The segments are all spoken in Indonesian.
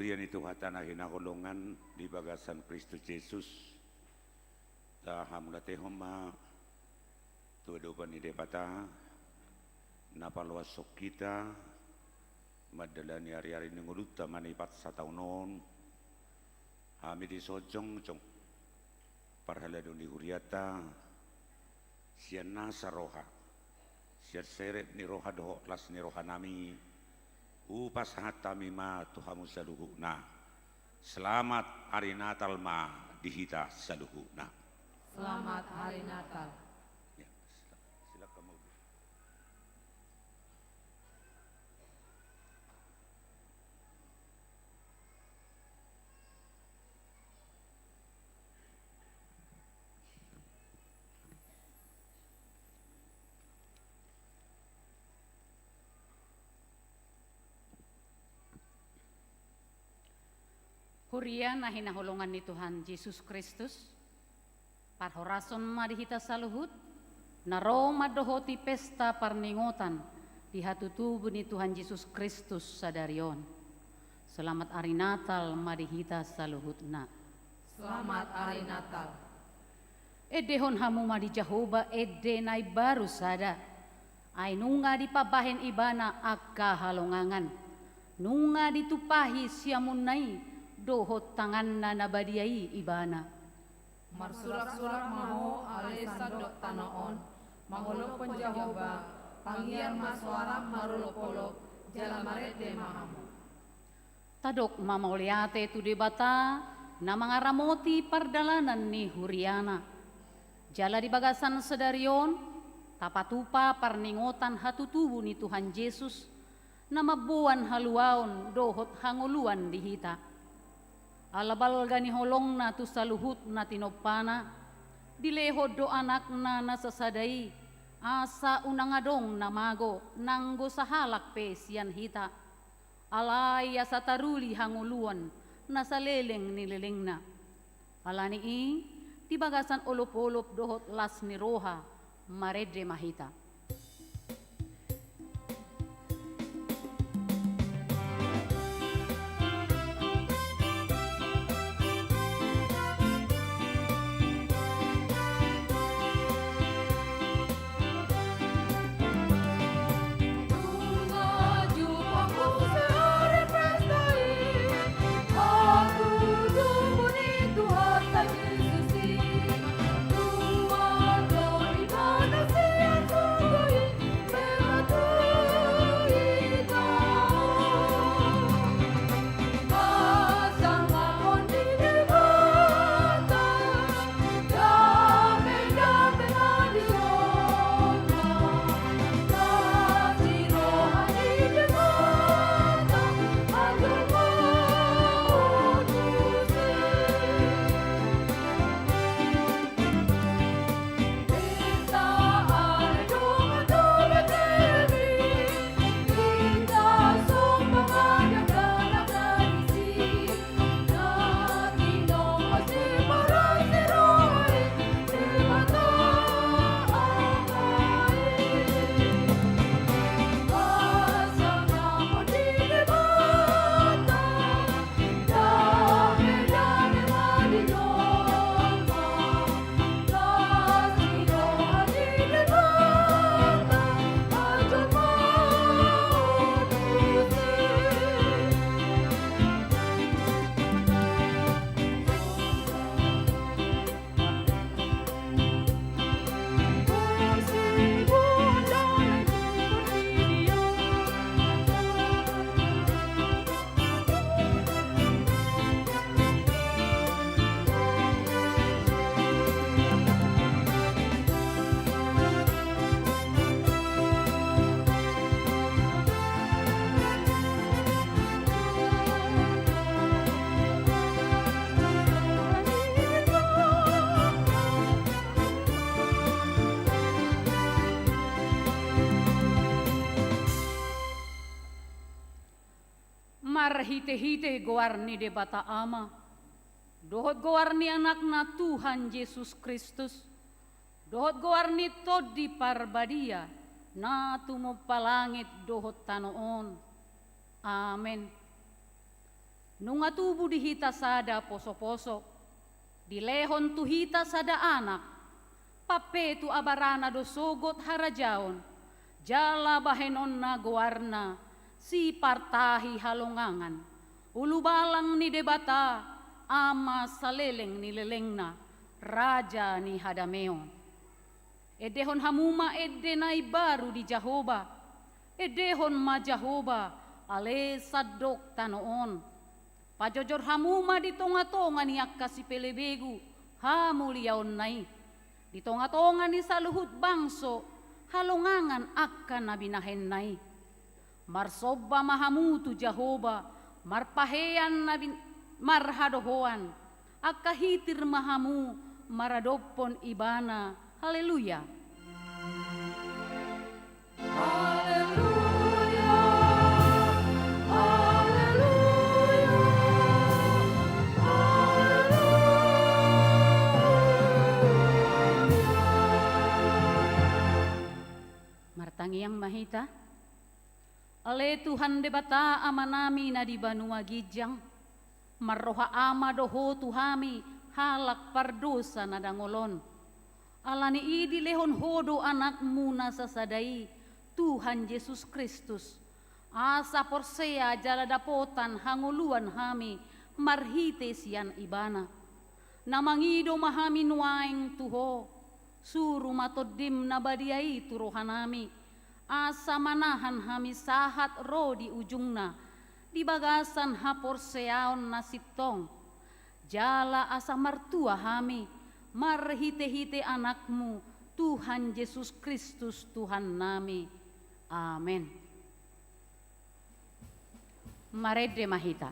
hurian itu hatana hinaholongan di bagasan Kristus Yesus tahamulate homa tuadopan ide pata napalwasok kita madalani hari-hari ninguluta manipat sa taunon hami di sojong jong parhaladun di huriata sian nasa roha sian seret ni roha doho las ni roha nami upas hatami ma tuhamu saluhuna. Selamat hari Natal ma dihita saluhuna. Selamat hari Natal. Ya, silakan mau. Hurian na hinahulungan ni Tuhan Yesus Kristus, parhorason madihita saluhut, naro madohoti pesta parningotan, dihatutubu ni Tuhan Yesus Kristus sadarion. Selamat hari Natal madihita saluhut na. Selamat hari Natal. Edehon hamu madi Jehovah ede nai baru sada, ay nunga dipabahen ibana akka halongangan, nunga ditupahi siamun nai, dohot tangan na nabadiai ibana. Marsulak-sulak maho alisandok tanoon, mangulok penjahoba, panggian maswara marulopolok, jalan marete mahamu. Tadok mamauliate tu debata na mga ramoti pardalanan ni Huriana. Jala di bagasan sedarion, tapatupa parningotan hatutubu ni Tuhan Yesus, na mabuan haluaon dohot hanguluan dihita. Alabal gani holong na tu saluhut na tinopana, dilehod do anak na nasasadai, asa unangadong na mago, nanggo sa halak pe siyan hita. Alay sa taruli hanguluan, nasa leleng nileleng na. Alani tibagasan olop-olop dohot las ni roha, maredre mahita. Marhite-hite goarni de bata ama, dohot goarni anak na Tuhan Yesus Kristus, dohot goarni todi parbadia, na tumupalangit dohot tanoon. Amen. Nunga tubu di hita sada poso-poso, di lehon tu hita sada anak, pape tu abarana do sogot harajaon, jala bahenon na goarna, si partahi halongangan, ulu balang ni debata, ama saleleng ni lelengna, raja ni hadameon. Edehon hamuma edenai baru di Jahoba, edehon ma Jahoba, ale sadok tanoon. Pajojor hamuma di tonga-tonga ni akasi pelebegu, hamuliaon nai. Di tonga-tonga ni saluhut bangso, halongangan akan nabinahen nai. Marsoba mahamutu Jahoba, marpahean marhadohoan, akahitir mahamu, maradopon ibana. Haleluya. Martangiang mahita, ale Tuhan debata amanami na di banua gijang, marroha ama doho tuhami halak pardosa na dangolon. Alani idi lehon hodo anakmu na sasadai, Tuhan Yesus Kristus. Asa porsea jala dapotan hanguluan hami, marhite sian ibana. Namangido mahami nuaing tuho, suru matodim na badiai turohanami, asa manahan hami sahat ro di ujungna, di bagasan hapor seaon nasitong, jala asa martua hami, marhite-hite anakmu, Tuhan Yesus Kristus Tuhan nami. Amin. Marede mahita.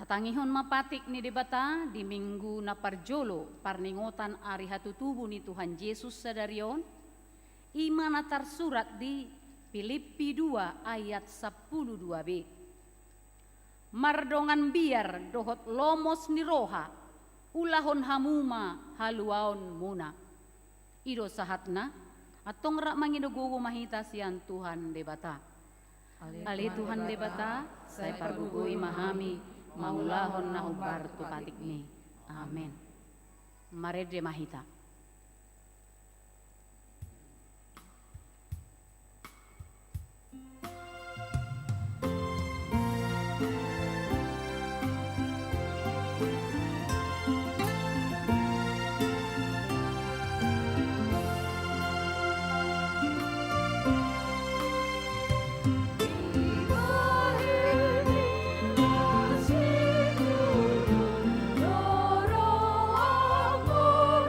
Tangihon mapatik ni debata di minggu na parjolo parningotan ari hatutubu ni Tuhan Yesus sadarion, ima na tersurat di Filipi 2 ayat 12b. Mardongan biar dohot lomos ni roha, ulahon hamuma haluaon muna. Ido sahatna, atong rak manginugugo mahita siyan Tuhan debata. Ali Tuhan debata, say pargugui mahami, maulahon na ubar tupatik ni. Amen. Marede mahita. Loro amor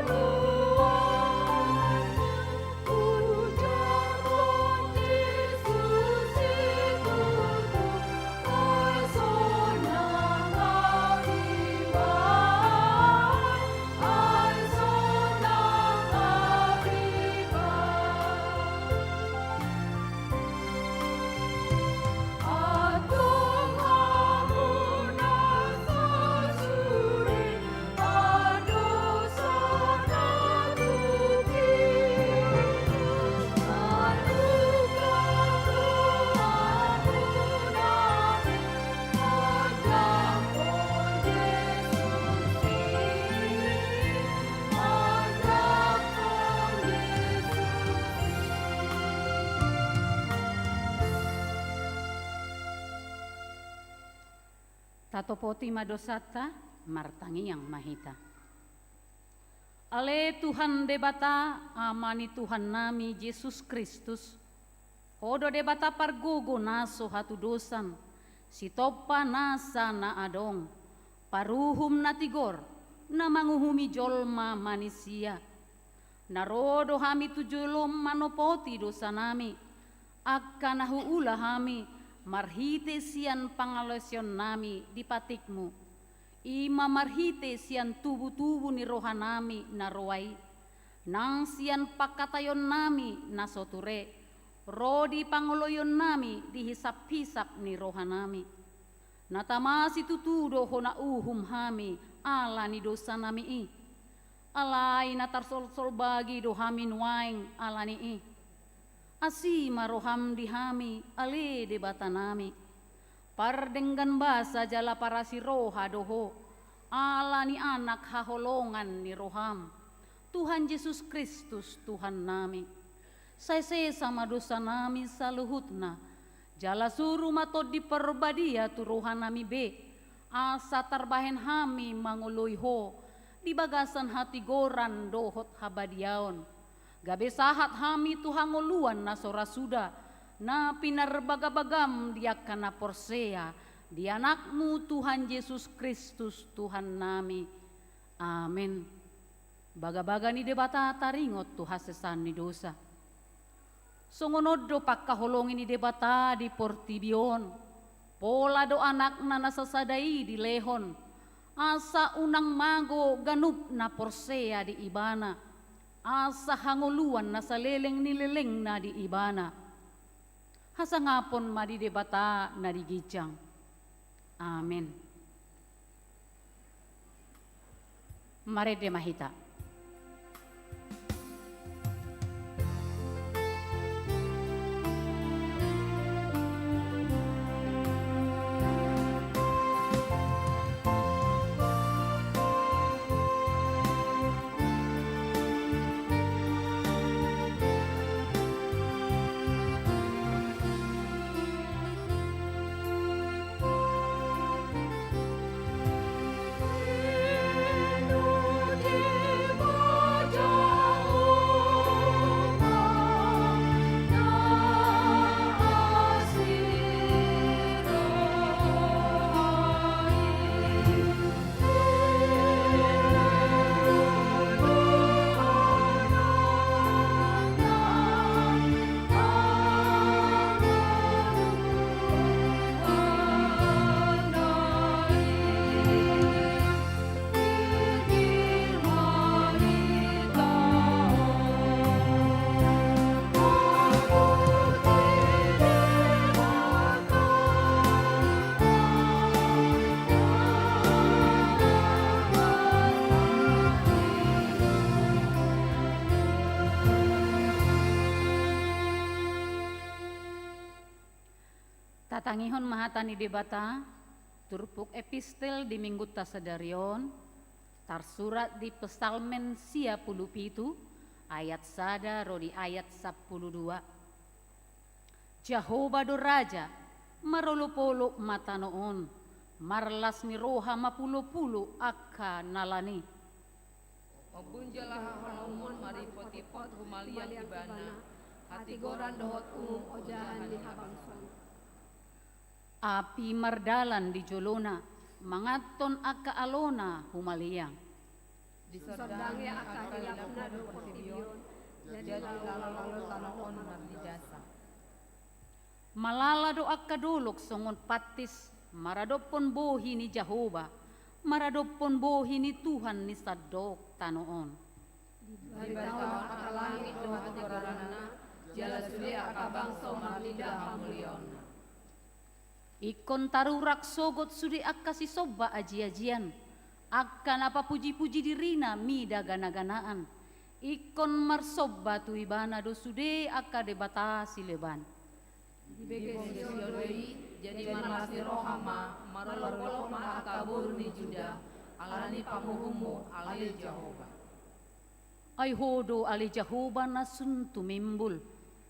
Tatopoti madosata martangi yang mahita. Ale Tuhan debata amani Tuhan nami Yesus Kristus. Odo debata pargogo naso hatu dosan. Sitopa nasa na adong. Paruhum na tigor na manguhumi jolma manusia. Narodo hami tujulom manopoti dosa nami. Akka nahuula hami marhite sian pangalesyon nami di patikmu. Ima marhite sian tubu-tubu ni rohanami na roai. Nang sian pakatayon nami na soture. Rodi pangoloyon nami dihisap-hisap ni rohanami. Natamasi tutudo hona uhum hami ala ni dosa nami i. Alay natarsol-sol bagi dohami nuaing ala ni i. Asi maroham dihami ale debata nami. Pardenggan basa jala para si roha doho. Ala ni anak haholongan ni roham. Tuhan Yesus Kristus Tuhan nami. Saya sama dosa nami saluhutna. Jala suruh matod di perbadia turuhan nami be. Asa tarbahen hami mangului ho. Di bagasan hati goran dohot habadiaon. Gabe sahat hami tuhangoluan na sorasuda. Na pinarbagabagam diakan na porsea. Di anakmu Tuhan Yesus Kristus Tuhan nami. Amin. Baga-baga ni debata taringot tuhasesan ni dosa. Songonodo pagkaholongin ni debata di Portibion. Pola do anak na nasasadai di lehon. Asa unang mago ganup na porsea di ibana. Asa hanguluan na saleleng nileleng na di ibana. Hasangapon madi debata na di gijang. Amen. Marede mahita. Tatangihon mahatani debata, turpuk epistel di minggu tasadarion, tarsurat di Psalmen sia pulupitu, ayat sada rodi ayat 12. Jehovah do raja, marolopolo mata noon, marlas ni roha mapulo-pulo akka nalani. Mabunjalah halumon maripot-ipot humalian ibana, hati goran dohot ojahan di habang son. Api mardalan di jolona, mangaton akka alona humaliang. Disordangi akka hilapna do Portibion, jadi lalu tanoon mardidasa. Malala do akka dolok songon patis, maradopon bohi ni Jehovah, maradopon bohi ni Tuhan ni sadok tanoon. Diberitahu akka langit do hati gorana, jala sude akka bangso marlida hamulion. Ikon tarurak sogot sudi akka si soba aji-ajian. Akka napa puji-puji dirina mida gana-ganaan. Ikon marsoba tu ibana do sude akka debata si leban. Dibegesiodoi jadi manasi rohama marolopolo makakabur ni Juda. Alani pamuhumu alai Jehovah. Ay hodo ali Jehovah na suntu mimbul.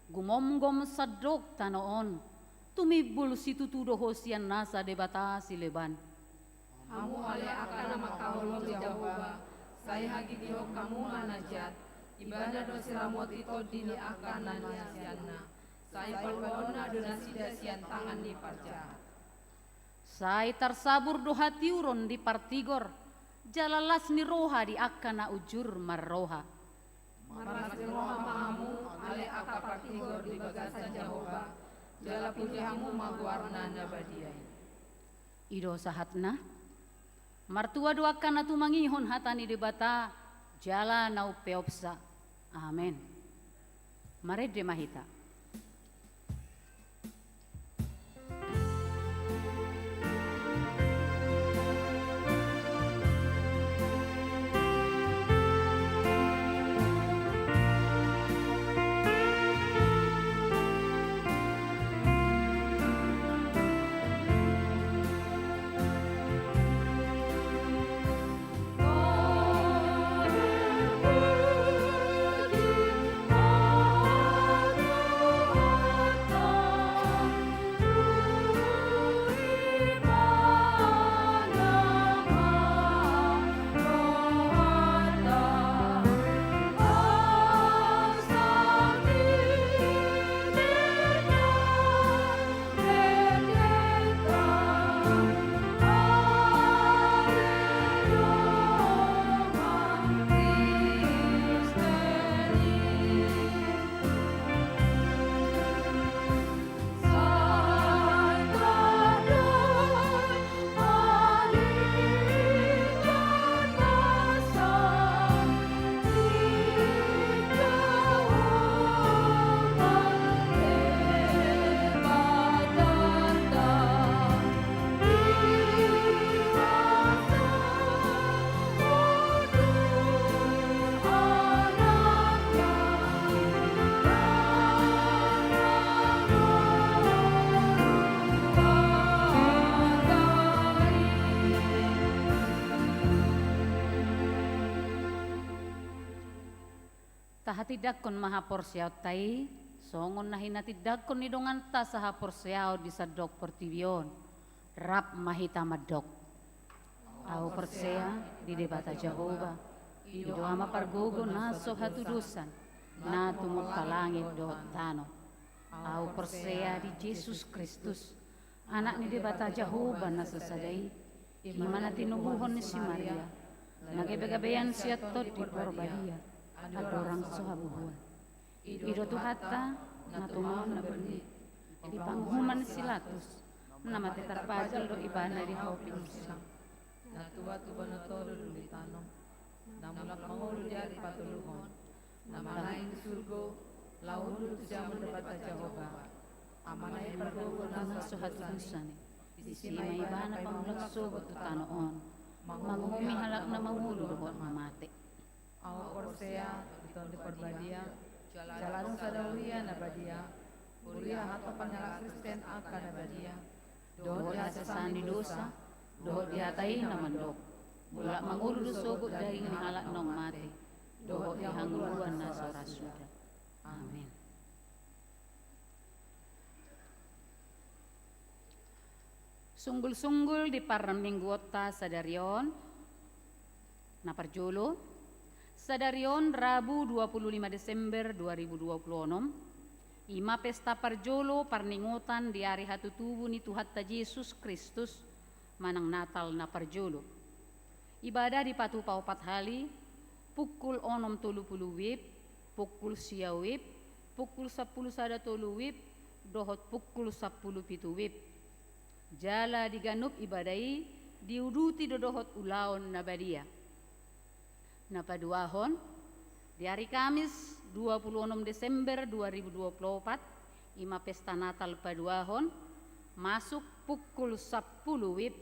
Gumomgom sadok tanoon. Tumibul si tutudo hosian nasa debata si leban. Hamu ale akana makaholo Jehova, saya hagigio kamu manajat, ibadah dosi ramot itu dini akana nasiana, saya palpaona donasi dasian tangan di parja. Sai tersabur doha tiuron di partigor, jalalas ni roha di akana ujur marroha. Maras di roha mahamu, ale aka partigor di bagasan Jehova, jala pujahamu magwarna nabadiai. Ido sahatna, martua doakan atu mangihon hatani debata, jala nau peopsa. Amen. Marede mahita. Tahatidak kon maha porsiao tai, songon nahi natidak kon nidongan ta saha porsiao di sadok pertibion, rap mahita madok. Au persea di debata Jehova, ido ama pargogo na so hatudusan, na tumuk kalangit do tano. Au persea di Yesus Kristus, anak ni debata Jehova na sasadai, imana tinubuhon ni si Maria, nagbegabeyan siya tot di porbadia. Ada orang sohabuhuan. Ido tuhata na tumon na berni. Di panghuman silatus. Nama tetar pajal do ibana di hoping silang. Na tuwa na todo dulitano. Namulak mangulu jari patuluhon. Namanain surgo. Laulu tujaman debata Jehova. Amanay pergogo na sohatusan. Isi may ibana pamulak sogot tutanoon. Manghumi halak na manghulu doon mamate. Awa Porsea, iton di Perbadia, jalan sadawia na badia, kuliah atau panjala Kristen akan na badia, Dohot di hasasan di dosa, dohot di hatai na mandok, bulak mangulu sogot dari halak nong mate, dohot di hanguluan na sorasuda. Amin. Sunggul-sunggul di parang mingguota sadarion, na parjolo, Sadarion Rabu 25 Desember 2026, ima pesta parjolo parningutan di hari hatu tubuh ni Tuhan ta Yesus Kristus manang Natal na parjolo. Ibadah di patu paupat hali, pukul 6.30 wib, pukul sia wib, pukul 10 sada tolu wib, dohot pukul 10 pitu wib. Jala diganup ibadai, diuduti dodohot ulaon na badia. Napaduahon di hari Kamis 26 Desember 2024 ima pesta Natal paduahon masuk pukul 10 wib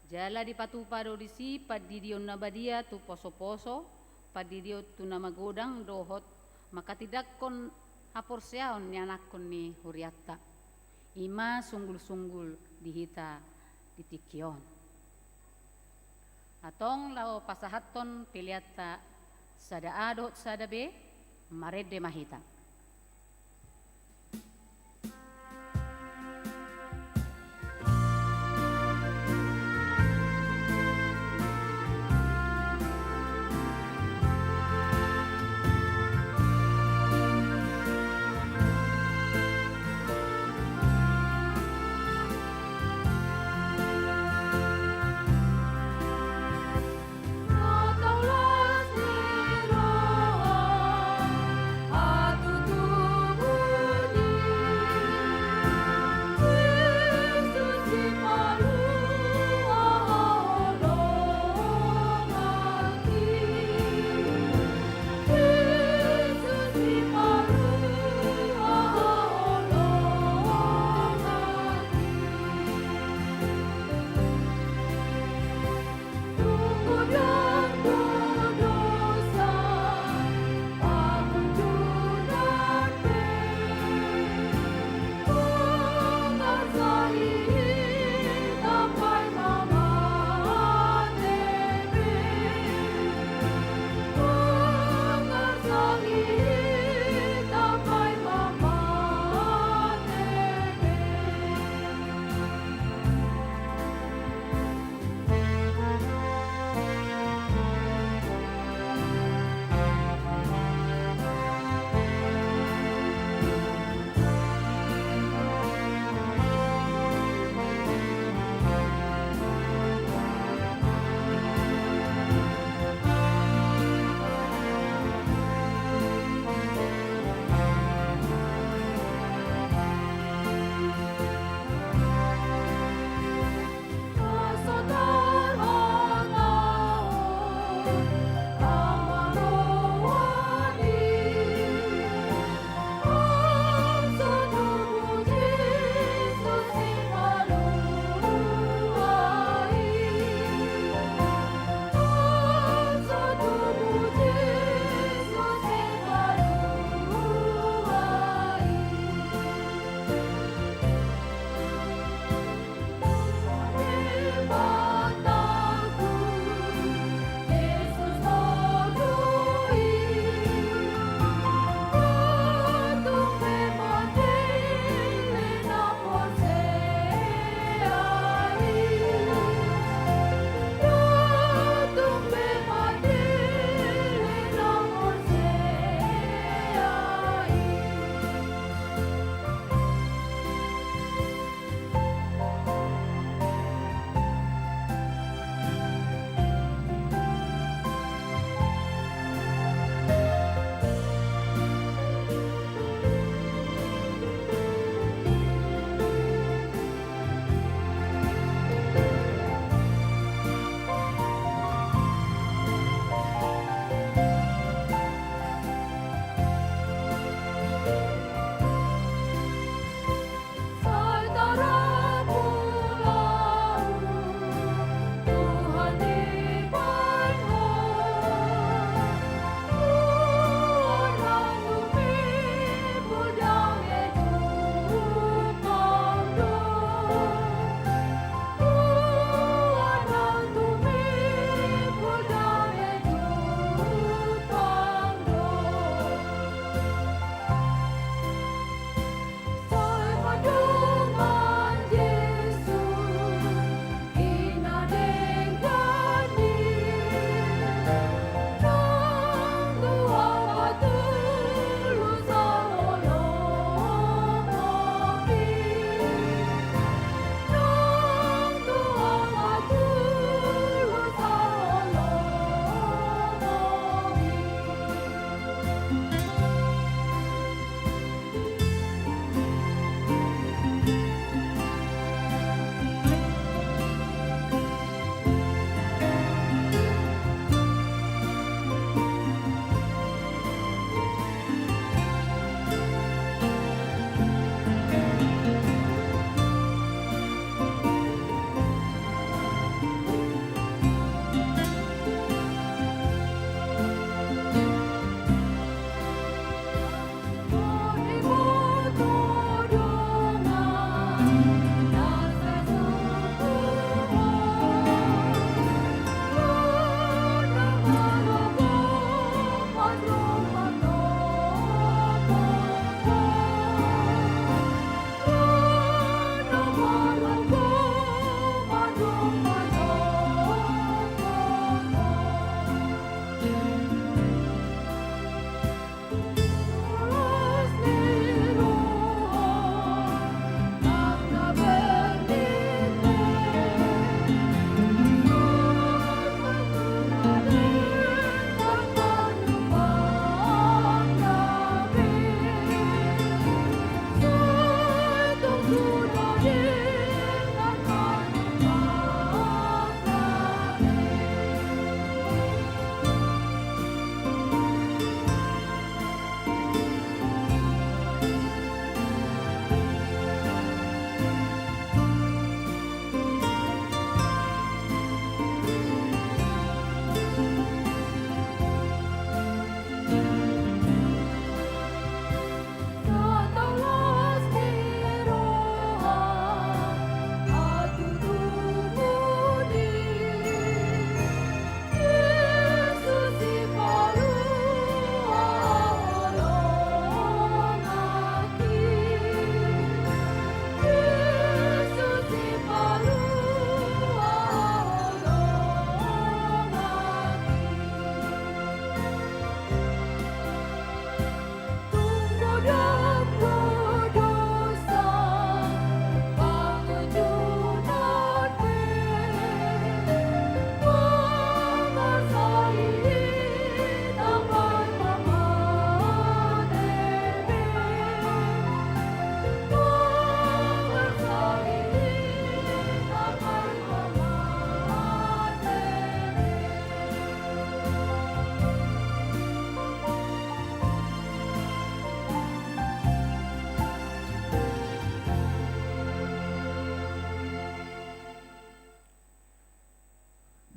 jala di patupado disi padidion nabadia tu poso-poso padidio tu nama godang dohot maka tidak kon haporseaon ni anakon ni huriatta ima sunggul-sunggul dihita ditikion. Atong lao pasahaton piliata sada adot sada be marede mahita.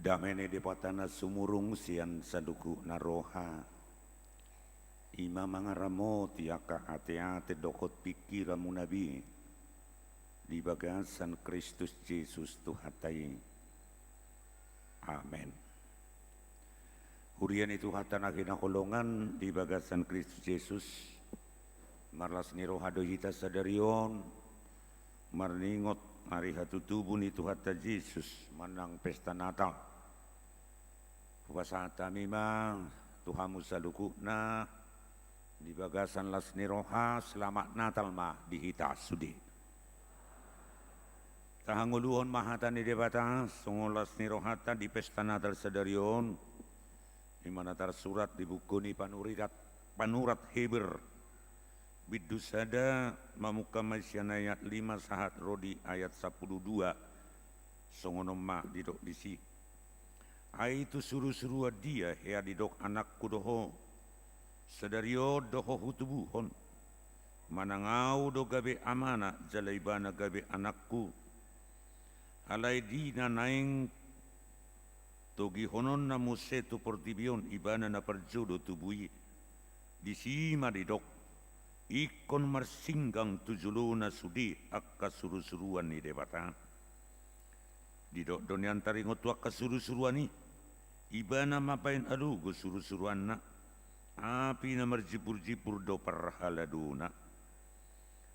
Damene depatana sumurung sian saduku naroha. Ima mangaramo tiaka ate-ate dokot pikiramu nabi. Di bagasan Kristus Yesus Tuhatai. Amin. Hurian itu hatana kinakolongan di bagasan Kristus Yesus. Marlas nirohado hita sadarion. Marningot hari hatutubun itu hatta Yesus manang pesta Natal. Puasata mimang Tuhamu salukuna di bagasan las niroha selamat Natal mah di hita sudi. Tahanguluhon mahatan di debata songolas nirohata di pesta Natal sadarion di mana tersurat di buku ni panurat Heber. Bidusada mamuka masyan ayat 5 sahat rodi ayat 12 songonom ma didok disi. Aitu suruh-suruh dia ya didok anakku doho. Sadario doho hutubuhon. Manangau do gabe amana jalaibana gabe anakku. Alai dina naing togi honon na musetu portibion ibana na perjodo tubui. Disima didok. Ikon marsinggang tujuluna sudi akka suruh-suruan ni debata. Didok donian taringot akka suruh-suruan ni. Ibana mapain adugo suruh-suruan na. Api na marjipur-jipur do parhaladuna.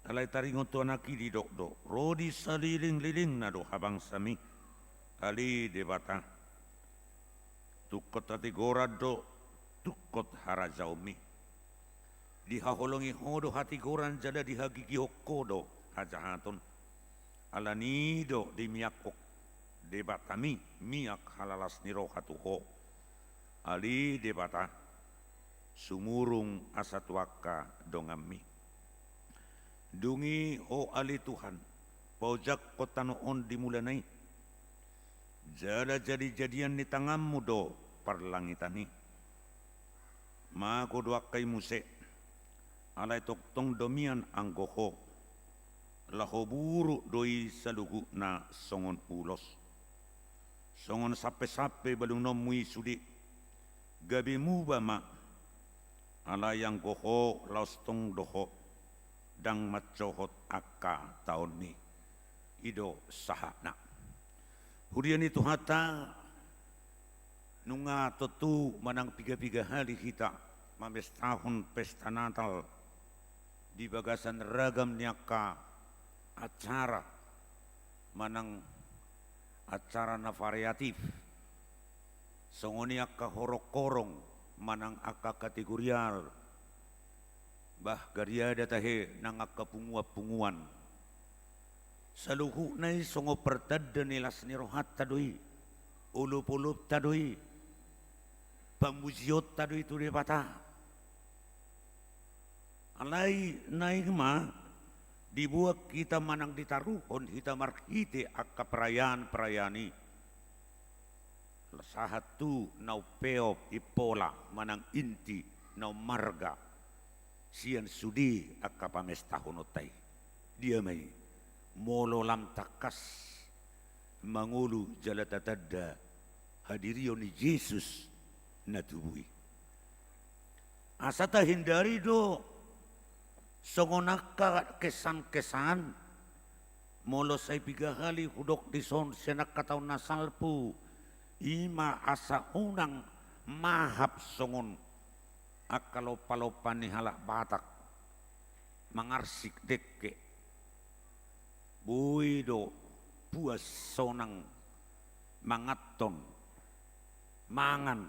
Alay taringot to anaki didok do. Rodi saliling-liling na do habang sami. Ali debata. Tukot atigorad do. Tukot harajaumi. Dihaholongi hodo hati goran jada dihagigi hokodo hajahaton alanido di miakok debat kami miak halalas nirohatuho ali debata sumurung asatwaka dongami dungi o ali Tuhan pojak kota noon dimulanai jada jadi-jadian di tanganmu do parlangitani mako doakai muse alai toktong domian anggoho laho buru doi salugu na songon ulos songon sape-sape balung nomui sudi gabi mubama alai yang goho laos tong doho dang macohot akka tahun ni ido sahana hurian itu hata nunga totu manang piga-piga hari kita mabes tahun pesta Natal di bagasan ragam niaka acara manang acara na variatif songoniaka horokorong manang aka kategorial bah gariada tahe nang aka punguan saluhu nai songo pertadda nilas nirohat tadoi ulup-ulup tadoi pamuziot tadoi tu debata alai naik ma dibuat kita manang ditaruhon kita marhite akka perayaan-perayaan sahat tu nau peop ipola manang inti nau marga sian sudi akka pamesta honotai dia mai molo lam takas mangulu jalatatadda hadirion ni Yesus natubui asata hindari do songonaka kesan-kesan molo say pigahali hudok dison senak kataw nasalpu ima asa unang mahap songon akalopa-lopa ni halak batak mangarsik dekke buido puas sonang mangaton mangan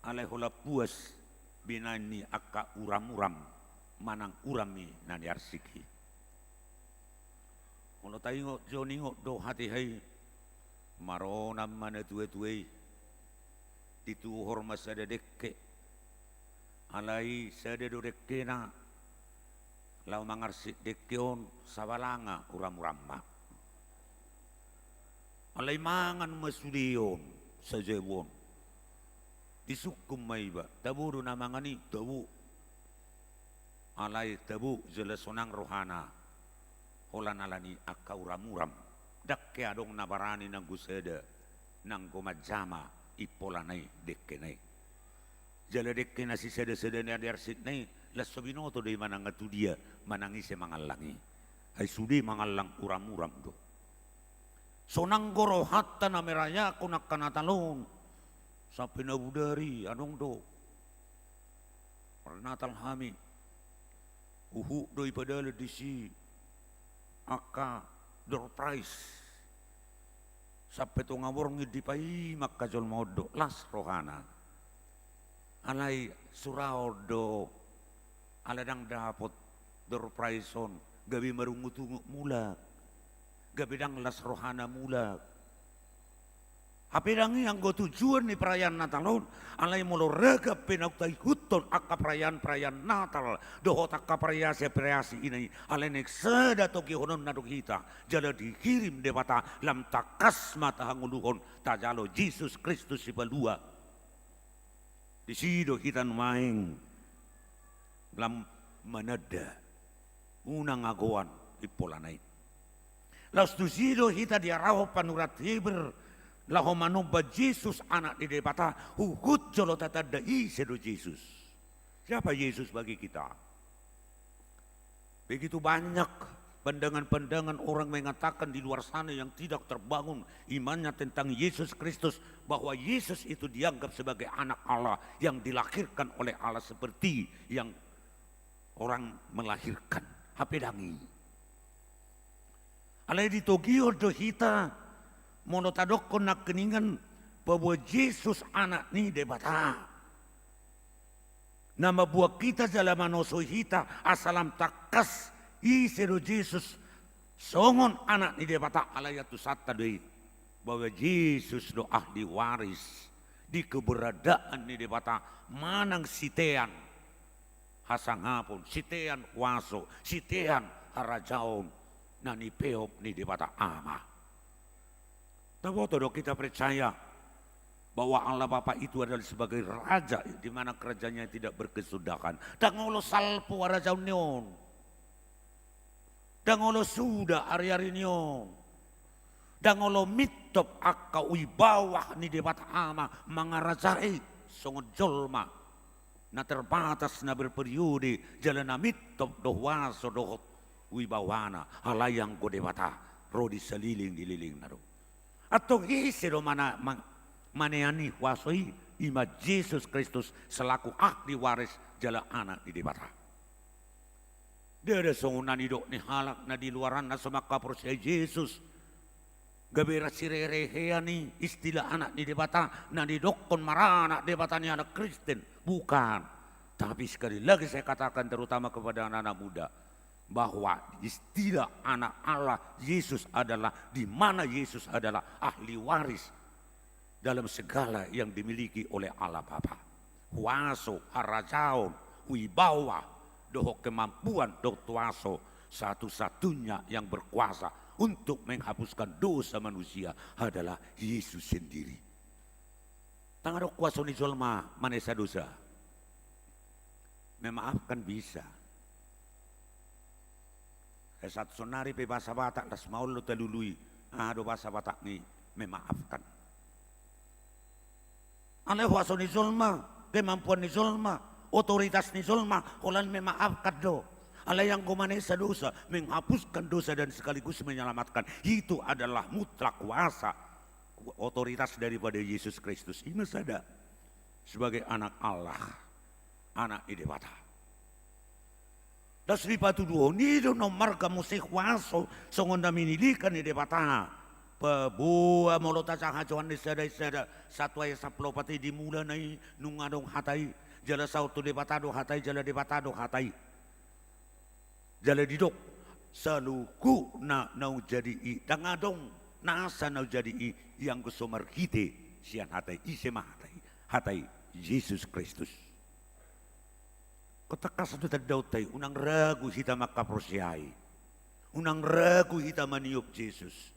alay hula puas binani akka uram-uram manang urami nani arsiki. Kalau tayo joningo do hati hai maronam mana tuwe dituhor masada dekke alai sada do dekke na lau mangarsik dekkeon sabalanga uram-uramma alai mangan masudion sajewon disukum maiba taburu na mangani tabu alai tabu jelas sonang rohana holan alani akka uram-uram dakke adong nabarani nang guseda nang gomajama ipolanay dekkenay. Jala dekkena si sada-sadana dersit nay lasobinoto day manang atu dia manangise mangalangi. Ay sudi mangalang uram-uram do. So nanggoro hatta na meraya ko nakanatalon sa pinabudari anong do. Pernatal hami uhu do ipadala di si aka door price sa petong awor ngidi pai makajol modo las rohana alay surao do aladang dapot door price on gabi marungutungu mulak gabi dang las rohana mulak hapidangi ang go tujuan ni perayaan Natalon alay molo rega pinagtay huton akka perayaan Natal dohot akka perayasi ini alay nek sada toki honon na kita jala dikirim debata lam takas mata hanguluhon tajalo Jesus Kristus si balua di sido kita numaing lam manada unang agoan ipolanay las tu sido kita diaraho panurat Heber laho manuba Jesus anak di debata hukut jolo tatada sedo Jesus. Siapa Yesus bagi kita? Begitu banyak pandangan-pandangan orang mengatakan di luar sana yang tidak terbangun imannya tentang Yesus Kristus bahwa Yesus itu dianggap sebagai anak Allah yang dilahirkan oleh Allah seperti yang orang melahirkan. Hapedangi. Alai di Tokyo do hita monotadok ko nak keningan bahwa Yesus anak ni debata. Nama buah kita jalan manoso hita asalam takas isero Yesus songon anak ni debata alayatu sata doi bahwa Yesus do ahli waris di keberadaan ni debata manang sitean hasangapon sitean waso sitean harajaon nani peop ni debata ama. Tahu kita percaya bahwa Allah Bapa itu adalah sebagai raja di mana kerajaannya tidak berkesudahan. Dan ngolo salpo raja union. Dan ngolo sudah hari-hari nion. Dan ngolo mitop akka bawah ni debat ama mangarajai songon jolma. Na terbatas na berperiode jalan mitop dohwaso dohot wibawana halayang go debata rodi seliling dililing naro. Atau hisiro manayani wasoi ima Yesus Kristus selaku ahli waris jala anak di debata. Dia ada songunan idok ni halak na di luaran na semaka percaya Yesus. Gabira sirerehea ni istilah anak di debata na di dokon marana debata ni anak Kristen. Bukan. Tapi sekali lagi saya katakan terutama kepada anak-anak muda. Bahwa istilah anak Allah Yesus adalah di mana Yesus adalah ahli waris dalam segala yang dimiliki oleh Allah Bapa. Kuaso, harajaon, wibawa, doho kemampuan doktuaso satu-satunya yang berkuasa untuk menghapuskan dosa manusia adalah Yesus sendiri. Tangan kuasa ni jolma manesa dosa. Memaafkan bisa. Satu sonari pe bahasa Batak das maul lo telului do bahasa Batak ni memaafkan. Aleh waso ni zulma, kemampuan ni zulma, otoritas ni zulma, holan memaafkan do. Aleh yang gomanesa dosa, menghapuskan dosa dan sekaligus menyelamatkan. Itu adalah mutlak kuasa otoritas daripada Yesus Kristus. Ini sada sebagai anak Allah, anak idewata. Das ripatu duo nido no marga musik waso songon da minilikan ni debata pabua molota caha joan ni sada satu ay saplopati di mula nai nungadong hatai jala sautu debata do hatai jala debata do hatai jala didok saluku na nau jadi i dangadong nasa nau jadi i yang kusomar kite sian hatai isema hatai Yesus Kristus. Kota satu terdautai, unang ragu kita makaprosiai, unang ragu kita meniup Yesus.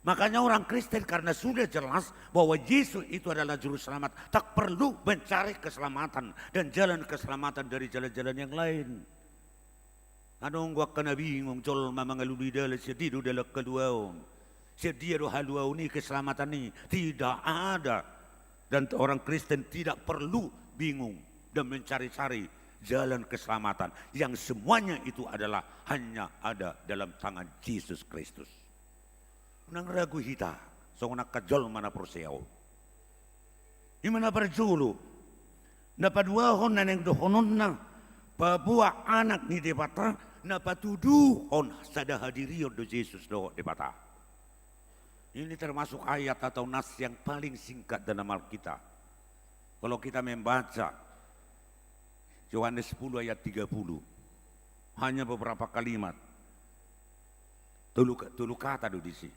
Makanya orang Kristen karena sudah jelas bahwa Yesus itu adalah juru selamat, tak perlu mencari keselamatan dan jalan keselamatan dari jalan-jalan yang lain. Anong gua kena bingung jol mamang aludi dala sedido dala kedua. Sedia do halua ini keselamatan ini tidak ada. Dan orang Kristen tidak perlu bingung dan mencari-cari jalan keselamatan. Yang semuanya itu adalah hanya ada dalam tangan Yesus Kristus. Nang ragu hita, so nak kajol mana perseo. Imana berjulu, napaduahon na neng dohonon na, pabuah anak ni debata, napatuduhon sada hadirion do Yesus do debata. Ini termasuk ayat atau nas yang paling singkat dalam Alkitab. Kalau kita membaca Yohanes 10 ayat 30, hanya beberapa kalimat. Tulu kata do disi.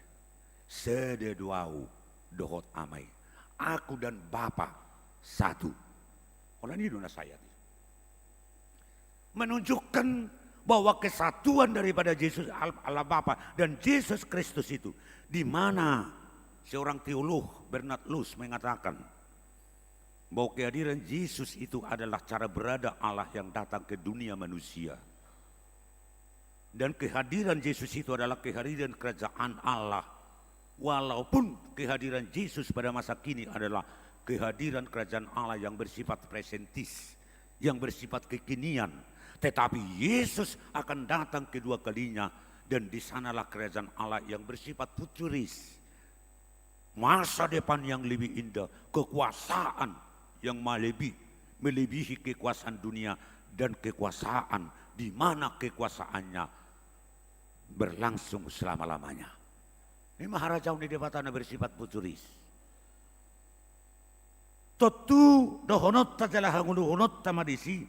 Sededuau dohot amai. Aku dan Bapa satu. Orang ini dona saya. Menunjukkan bahwa kesatuan daripada Yesus Allah Bapa dan Yesus Kristus itu, di mana seorang teolog Bernard Luce mengatakan bahwa kehadiran Yesus itu adalah cara berada Allah yang datang ke dunia manusia. Dan kehadiran Yesus itu adalah kehadiran kerajaan Allah. Walaupun kehadiran Yesus pada masa kini adalah kehadiran kerajaan Allah yang bersifat presentis, yang bersifat kekinian, tetapi Yesus akan datang kedua kalinya dan di sanalah kerajaan Allah yang bersifat futuris. Masa depan yang lebih indah, kekuasaan yang melebihi kekuasaan dunia dan kekuasaan di mana kekuasaannya berlangsung selama-lamanya. Ini Maharaja ni debatana bersifat futuris. Totu dohonot tajalah hanguluhonot tamadisi.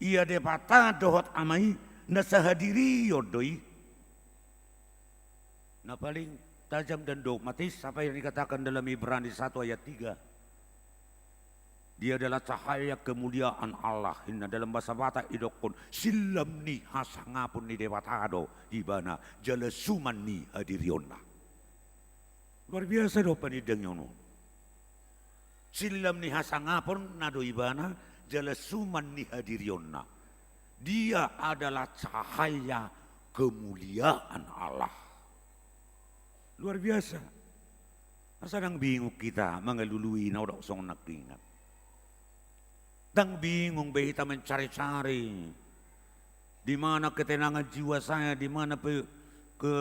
Ia debata dohot amai nasahadiri yodoi. Nah paling tajam dan dogmatis apa yang dikatakan dalam Ibrani 1 ayat 3. Dia adalah cahaya kemuliaan Allah. Inna dalam bahasa Batak idokon silam ni hasangapun ni debatado ibana jala suman ni hadirionna. Luar biasa do panidang yono. Silam ni hasangapun nado ibana jala suman ni hadirionna. Dia adalah cahaya kemuliaan Allah. Luar biasa. Masa nang bingung kita mengelului na udah song nakingat. Dang bingung kita mencari-cari di mana ketenangan jiwa saya, di mana ke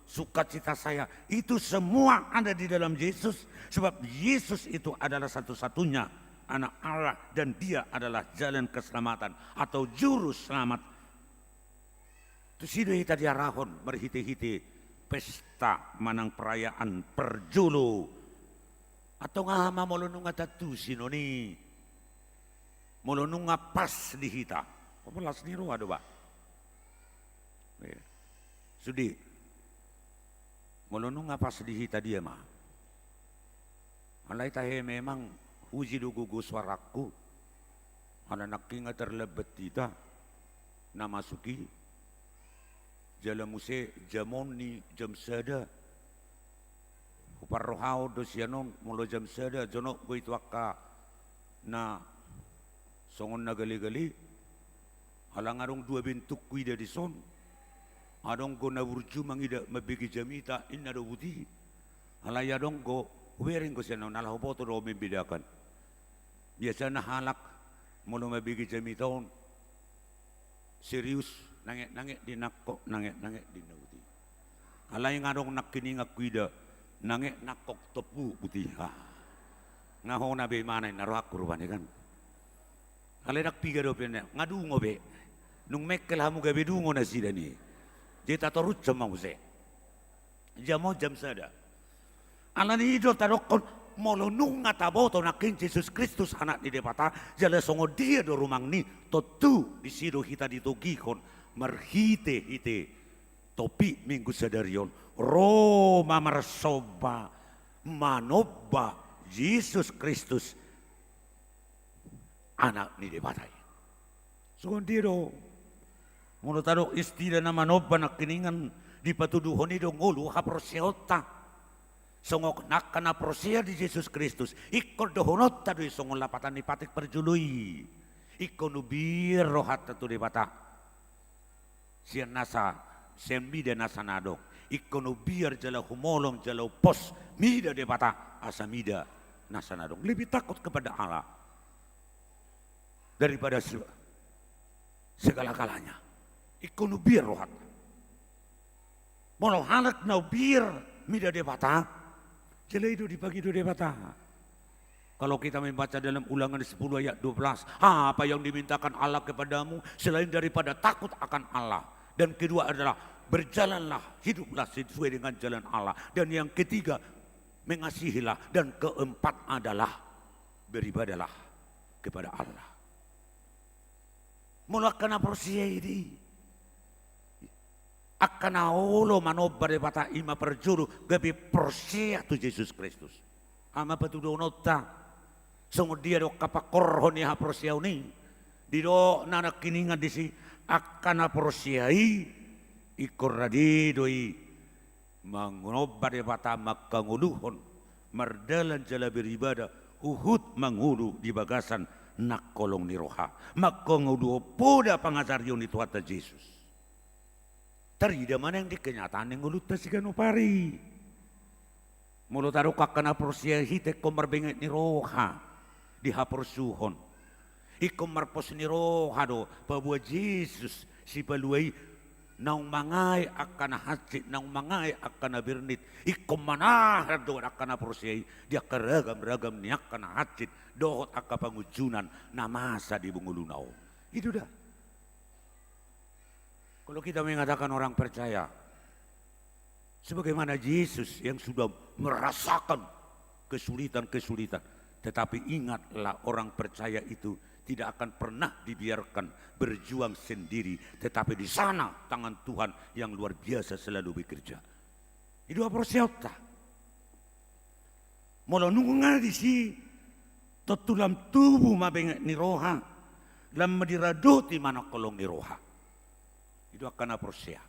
sukacita saya, itu semua ada di dalam Yesus, sebab Yesus itu adalah satu-satunya anak Allah dan dia adalah jalan keselamatan atau juru selamat. Itu sido kita diarahon berhiti-hiti pesta manang perayaan perjulu atau ngama molonung atatu sinoni molonung pas di hita. Pelas ni ruah do ba. Sudi molonung pas di hita dia mah. Alai tahe memang uji dugu suaraku. Ana nakinga terlebet kita namasuki jala muse jamon ni jam sada. Uparrohao do sianon mulo jam sada jono go itwaka na songon na gali-gali halang arong dua bentuk kuida di son adong go na burju mangida mabigi jamita inna do buti halaya dong go wering ko siya nalah boto do membedakan biasa na halak mulo mabigi jamita on serius nangek di nakko nangek di nauti halay ngarong nakininga kuida nangek nakok tepu putih ngaho na be manay narohak kurban kan. Kaledak piga do pena ngadungo be nung mekkel hamu gabe dungo na sida ni jeta torut sama use jamo jam sada ala ni do tarokon molo nung ngataboto nakin Yesus Kristus anak di depata jala songo dia do rumang ni totu di sido kita ditogikon merhite hite topi minggu sadarion Roma marsoba manoba Yesus Kristus anak ni debatay. Sugandiro, mula taro istila na manoba na kiningan di patuduhon ni dong ulu haproseota. Songok nak na prosea di Yesus Kristus. Ikon dohonot tado songol lapatan ni patik perjului. Ikon ubir rohat tatu debata. Sian nasa sembi dan nasa nadok. ikono biar jala humolong jala pos mida de bata asa mida nasanadong. Lebih takut kepada Allah daripada segala-galanya. Ikono biar rohat. Molo halak na biar mida de bata jala itu dibagi de bata. Kalau kita membaca dalam Ulangan 10 ayat 12, apa yang dimintakan Allah kepadamu selain daripada takut akan Allah. Dan kedua adalah berjalanlah, hiduplah sesuai dengan jalan Allah. Dan yang ketiga, mengasihilah. Dan keempat adalah beribadalah kepada Allah. Mulakana persia ini. Akana olo manobar bata ima perjuru gabi persia tu Yesus Kristus. Ama patudo nota. Sungguh dia do kapakorhon ya persia ini. Di do nanak kiningan disi akana persiai ikor radi doi mangobar bata makanguluhon mardalan jala beribadah uhud mangulu di bagasan nak kolong ni roha makangudu poda pangajaryon itu atas Yesus. Tarida mana yang di kenyataan yang ngulut tasigano pari. Mulut taruh kakana persia hite komar benget ni roha di hapersuhon. Ikom marpos ni roha do pabuat Yesus si paluai naung mangai akan hacit naung mangai akan bernit ikom manah do akan persia dia keragam-ragam ni akan hacit dohot akan pangujunan namasa di bungulunau. Itu dah. Kalau kita mengatakan orang percaya sebagaimana Yesus yang sudah merasakan kesulitan-kesulitan, tetapi ingatlah orang percaya itu tidak akan pernah dibiarkan berjuang sendiri, tetapi di sana tangan Tuhan yang luar biasa selalu bekerja. Itu apa siapa? Mula nungungan di si tutulam tubuh mabengat ni roha, lam madiradoti mana kolong ni roha. Itu akan aprosia.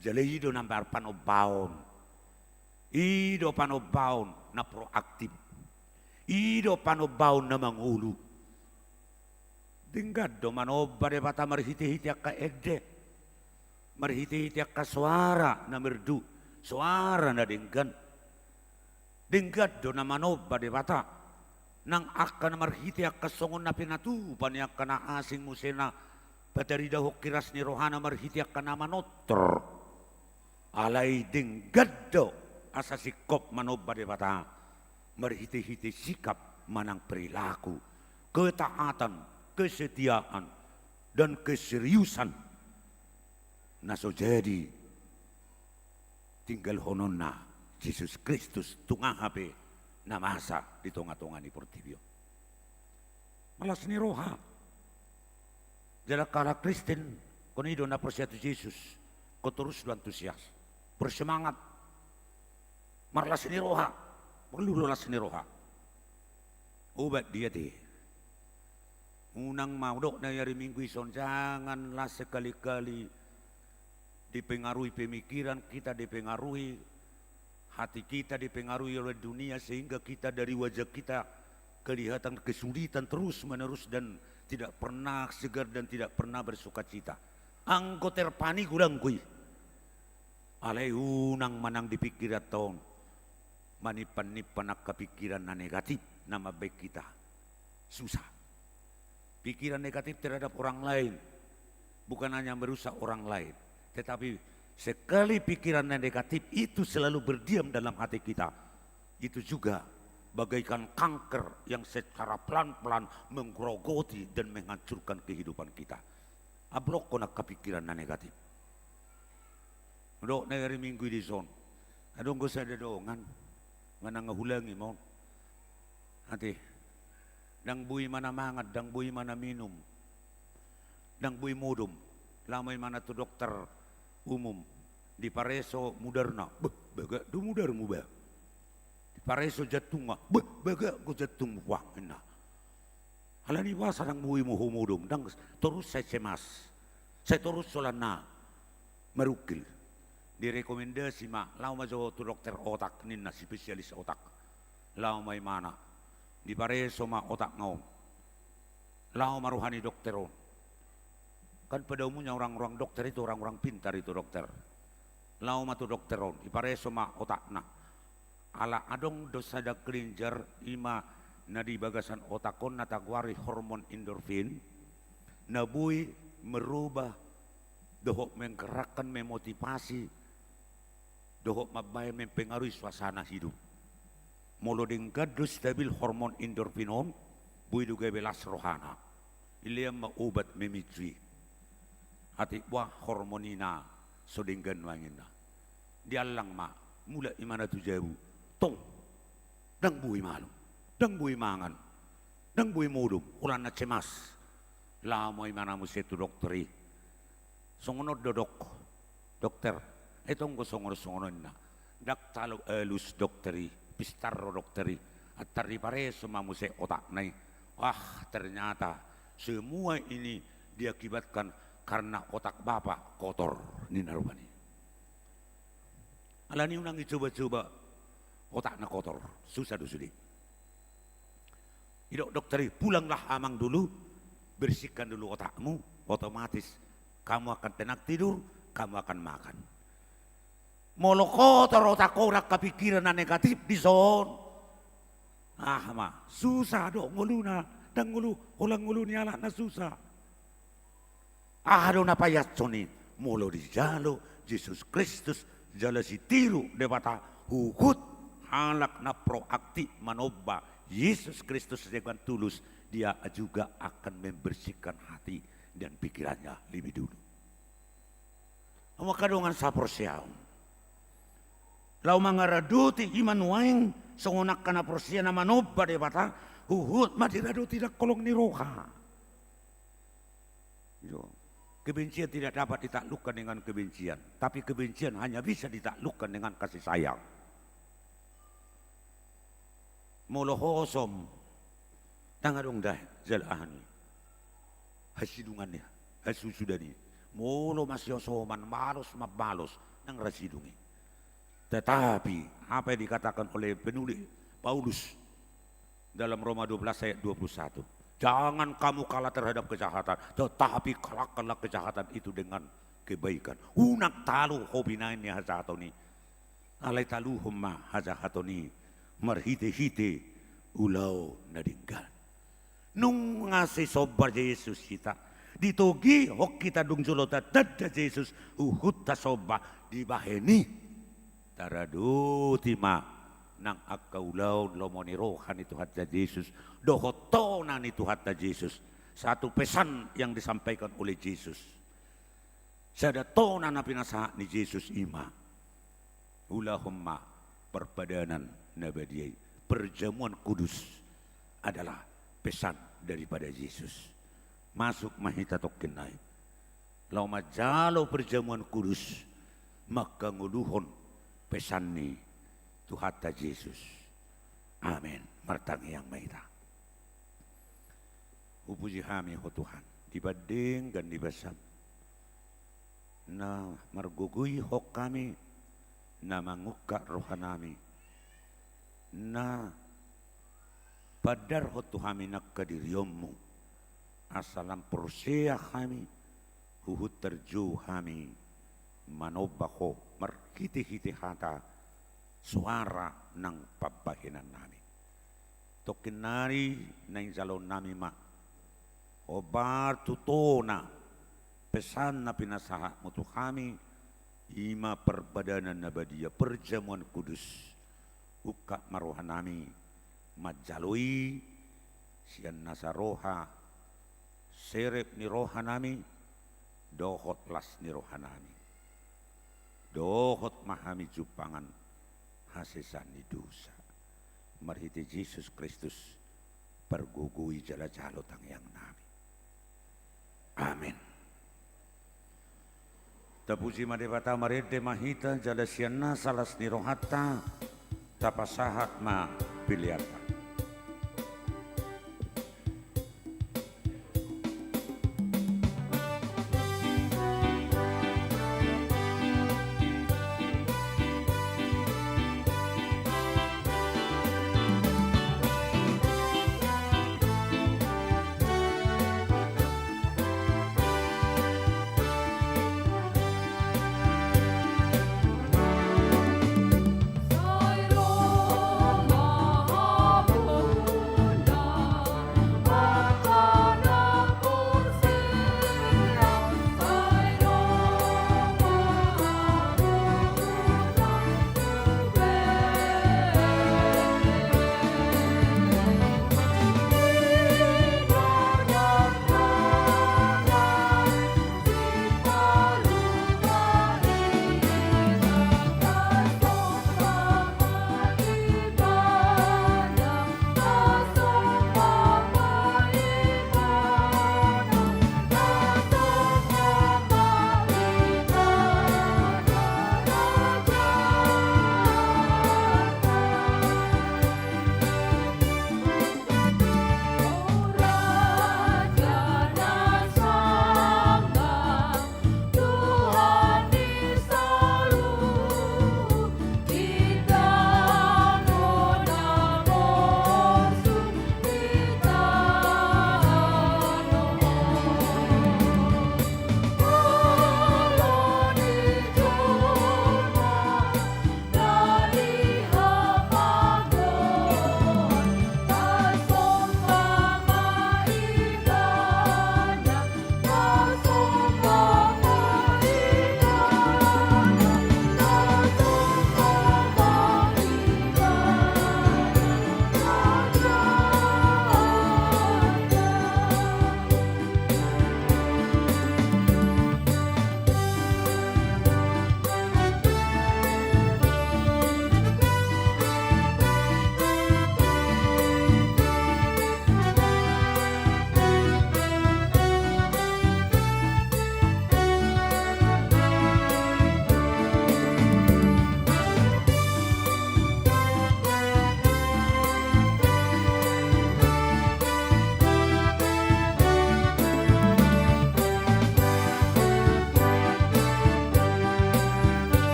Jadi itu nampak panobaon. Itu panobaon na proaktif. Itu panobaon na mangulu. Tingkat do manobar bata marhiti-hiti akka egde. Marhiti-hiti akka suara na merdu. Suara na dinggan. Tingkat do na manobar bata. Nang akan marhiti akka songon na pinatupan yang kana asing musena. Patari dahok kiras ni rohana marhitiak ka nama notor. Alay ding gaddo asa sikop manobade bata. Marhiti-hiti sikap manang perilaku. Ketaatan, kesetiaan, dan keseriusan. Naso jadi tinggal hononna Yesus Kristus tungahape namasa di tonga-tonga ni portibio. Malas ni roha. Jala kala Kristen, konido na persiatu Yesus, kau terus antusias, bersemangat, marlas ni roha, perlu las ni roha. Obat dia deh. Unang maudok na yari minggu ison, janganlah sekali-kali dipengaruhi pemikiran kita, dipengaruhi hati kita, dipengaruhi oleh dunia sehingga kita dari wajah kita kelihatan kesulitan terus menerus dan tidak pernah segar dan tidak pernah bersuka cita. Angko terpani kurang kui. Alai unang manang dipikir atau manipan-nipan kepikiran na negatif nama baik kita. Susah. Pikiran negatif terhadap orang lain bukan hanya merusak orang lain, tetapi sekali pikiran negatif itu selalu berdiam dalam hati kita, itu juga bagaikan kanker yang secara pelan-pelan menggerogoti dan menghancurkan kehidupan kita. Ablok kona kepikiran na negatif. Dok na hari minggu di zon. Adong ko sa dadongan. Manang hulangi mo. Ati. Dang buhi mana mangat, dang buhi mana minum. Dang buhi mudum. Lamay mana tu dokter umum. Di pareso mudarna. Baga du mudar mu ba. Pareso jatunga, baga ko jatung wah ina. Halani wasa nang buhi mo humudum, dang terus saya cemas, saya terus solana merukil. Direkomendasi ma, lau majo tu dokter otak nina spesialis otak, lau may mana, di pareso ma otak ngaum, lau maruhani dokteron. Kan pada umumnya orang-orang dokter itu orang-orang pintar itu dokter. lau matu dokteron ipareso ma otakna ala adong dosa da kelinjar ima na di bagasan otakon na tagwari hormon endorfin nabui merubah dohok menggerakkan memotivasi dohok mabay mempengaruhi suasana hidup molo ding gadu stabil hormon endorfinon bui duga belas rohana iliam maubat memijui hati buah hormonina sodinggan wangina dialang ma mula imana tujabu tong dang bui malu dang bui mangan dang bui mudum ulan na cemas lamo imana musetu dokteri songono dodok dokter etong ko songono na dak talo elus dokteri pistarro dokteri atari pare semua muse otak nai wah ternyata semua ini diakibatkan karena otak bapak kotor ni narubani alani unang coba-coba otaknya kotor susah dusudi idok dokteri pulanglah amang dulu bersihkan dulu otakmu otomatis kamu akan tenang tidur kamu akan makan molo kotor otak korak kepikiran negatif di zon mah susah dong nguluna dan ngulu ulang ngulu ni anak na susah do na payat soni molo di jalo Yesus Kristus jala si tiru debata hukut halak na proaktif manoba Yesus Kristus dengan tulus dia juga akan membersihkan hati dan pikirannya lebih dulu. Maka dengan saporsiaw. Lau mangaraduti iman waing songonak kana porsia na manoba debata huhut madirado tidak kolong ni roha. Kebencian tidak dapat ditaklukkan dengan kebencian, tapi kebencian hanya bisa ditaklukkan dengan kasih sayang. Molohosom tangadong dah jalahani hasidungannya hasusudani molo masyosoman malos mabalos ng rasidungi. Tetapi apa yang dikatakan oleh penulis Paulus dalam Roma 12 ayat 21, jangan kamu kalah terhadap kejahatan, tetapi kalahkanlah kejahatan itu dengan kebaikan. Unak talu hobinain ni hazatoni, alay talu humma hazatoni, marhite-hite ulau nadinggan. Nung ngasih sobar Yesus kita, ditogi hok kita dung julota tada Yesus uhut ta soba dibaheni taradu tima nang akaulaw lomoni rohan itu hatta Yesus dohotonan itu hatta Yesus. Satu pesan yang disampaikan oleh Yesus sadatonan na pinasa ni Yesus ima ulahumma perpadanan nabadiyai perjamuan kudus adalah pesan daripada Yesus. Masuk mahita tokenai lau majalo perjamuan kudus maka nguluhon pesan ni Tuhata Yesus. Amin. Martang yang mahita. Upuji kami ho Tuhan. Dibanding dan dibasam. Na margugui ho kami. Na manguka rohanami. Na padar ho Tuhami nakkadiriyommu. Asalam porsia kami. Huhut terju kami. Manobako markiti-hiti hata. Suara ng pabahinan namin. Tokinari na injalon namin ma. Obar tutona. Pesan na pinasaha mo to kami. Ima perbadanan na badia. Perjamuan kudus. Uka maruhan namin. Majalui. Siyan nasa roha. Serep ni roha namin. Dohot las ni roha namin. Dohot mahami jupangan. Hasisan ni dosa. Marhiti Yesus Kristus pergugui jala-jalo tangyang namin. Amin. Tapuji madebata marede mahita jala siana salas ni rohata tapasahat ma piliata.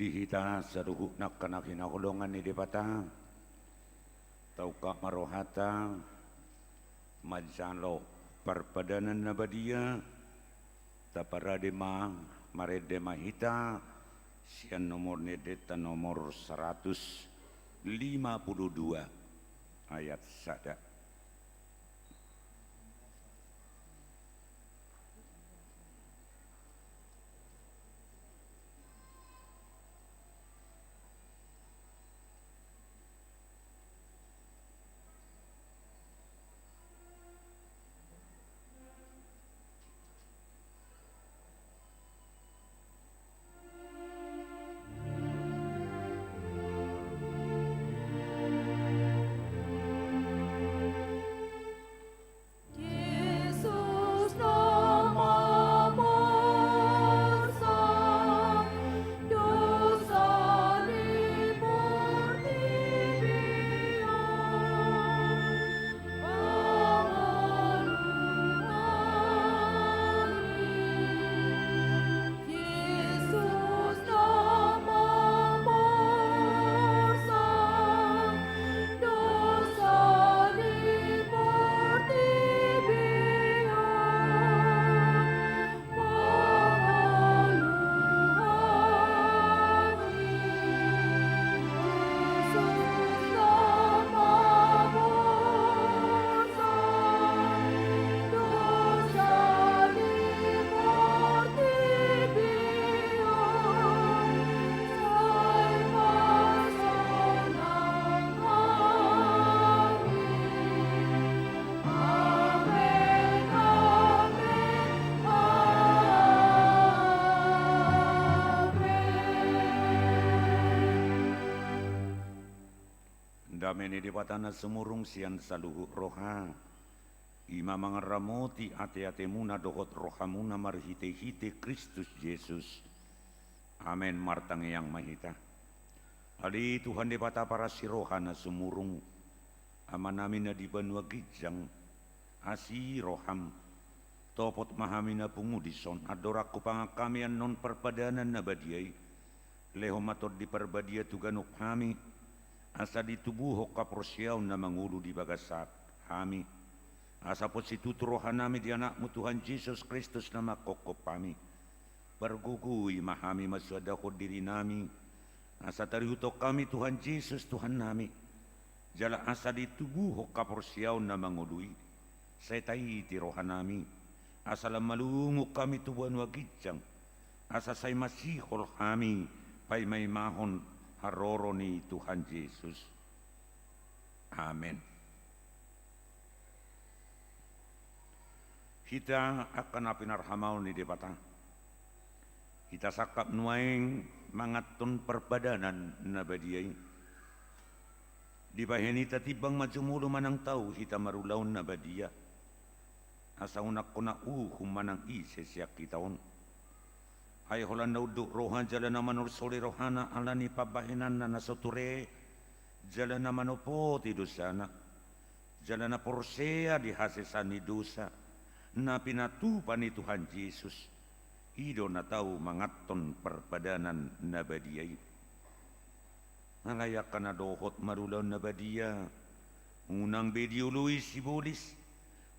dihita saruhuk nak kanakina kolongan ni depata tauka marohata majalo perpadanan nabadia taparadema maredema hita sian nomor nedeta nomor 152 ayat sada. Dameni di patana semurung sian saluhu roha ima mangaramoti ate-ate muna dohot rohamuna marhite-hite Kristus Yesus. Amen martang yang mahita. Ali Tuhan di pata para sirohana semurung amanamina di banua gijang asi roham topot mahamina pungudison adoraku pangakamian non perpadanan nabadiai lehomator di perbadia tuganuk kami asa di tubuh hoka porsiaw na mangulu di bagasak kami asa po si tuturohanami di anakmu Tuhan Yesus Kristus na makokop kami bergugui mahami maswadako diri nami asa tarihutok kami Tuhan Yesus Tuhan nami jala asa di tubuh hoka porsiaw na mangului setay ti rohanami asa lamalungo kami tubuhan wagijang asa say masihol kami pay may mahon haroro ni Tuhan Yesus. Amen. Kita akan apinarhamau ni depata. Kita sakap nuaing mangatun perbadanan nabadiai. Di baheni tatibang majumulu manang tahu kita marulaun nabadia. Asa unak kona manang sesiak kitaon. Ay holan nauduk rohan jalan nama nur soli rohana alani pabahinan na nasoture jalan nama nopo ti dosana jalan na porsea di hasesani dosa na pinatupan ni Tuhan Yesus ido na tahu mangaton perpadanan nabadiai nalayak na dohot marulaw nabadia unang bedi ului sibolis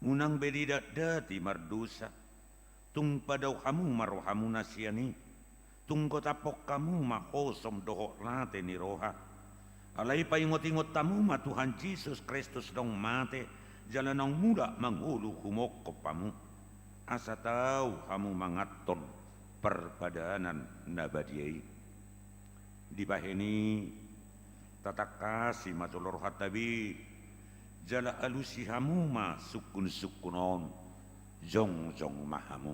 unang bedi dati mardosa tung padaw kamu marohamu nasyani tung kotapok kamu makosom dohok late ni roha alay pa ingot-ingot tamu ma Tuhan Yesus Kristus dong mate jalan ang mula manghulu humok pamu asa tahu kamu mangaton perpadanan nabadiai di baheni tatakasi matulor hatabi jala alusi hamu ma sukun-sukunon jong mahamu.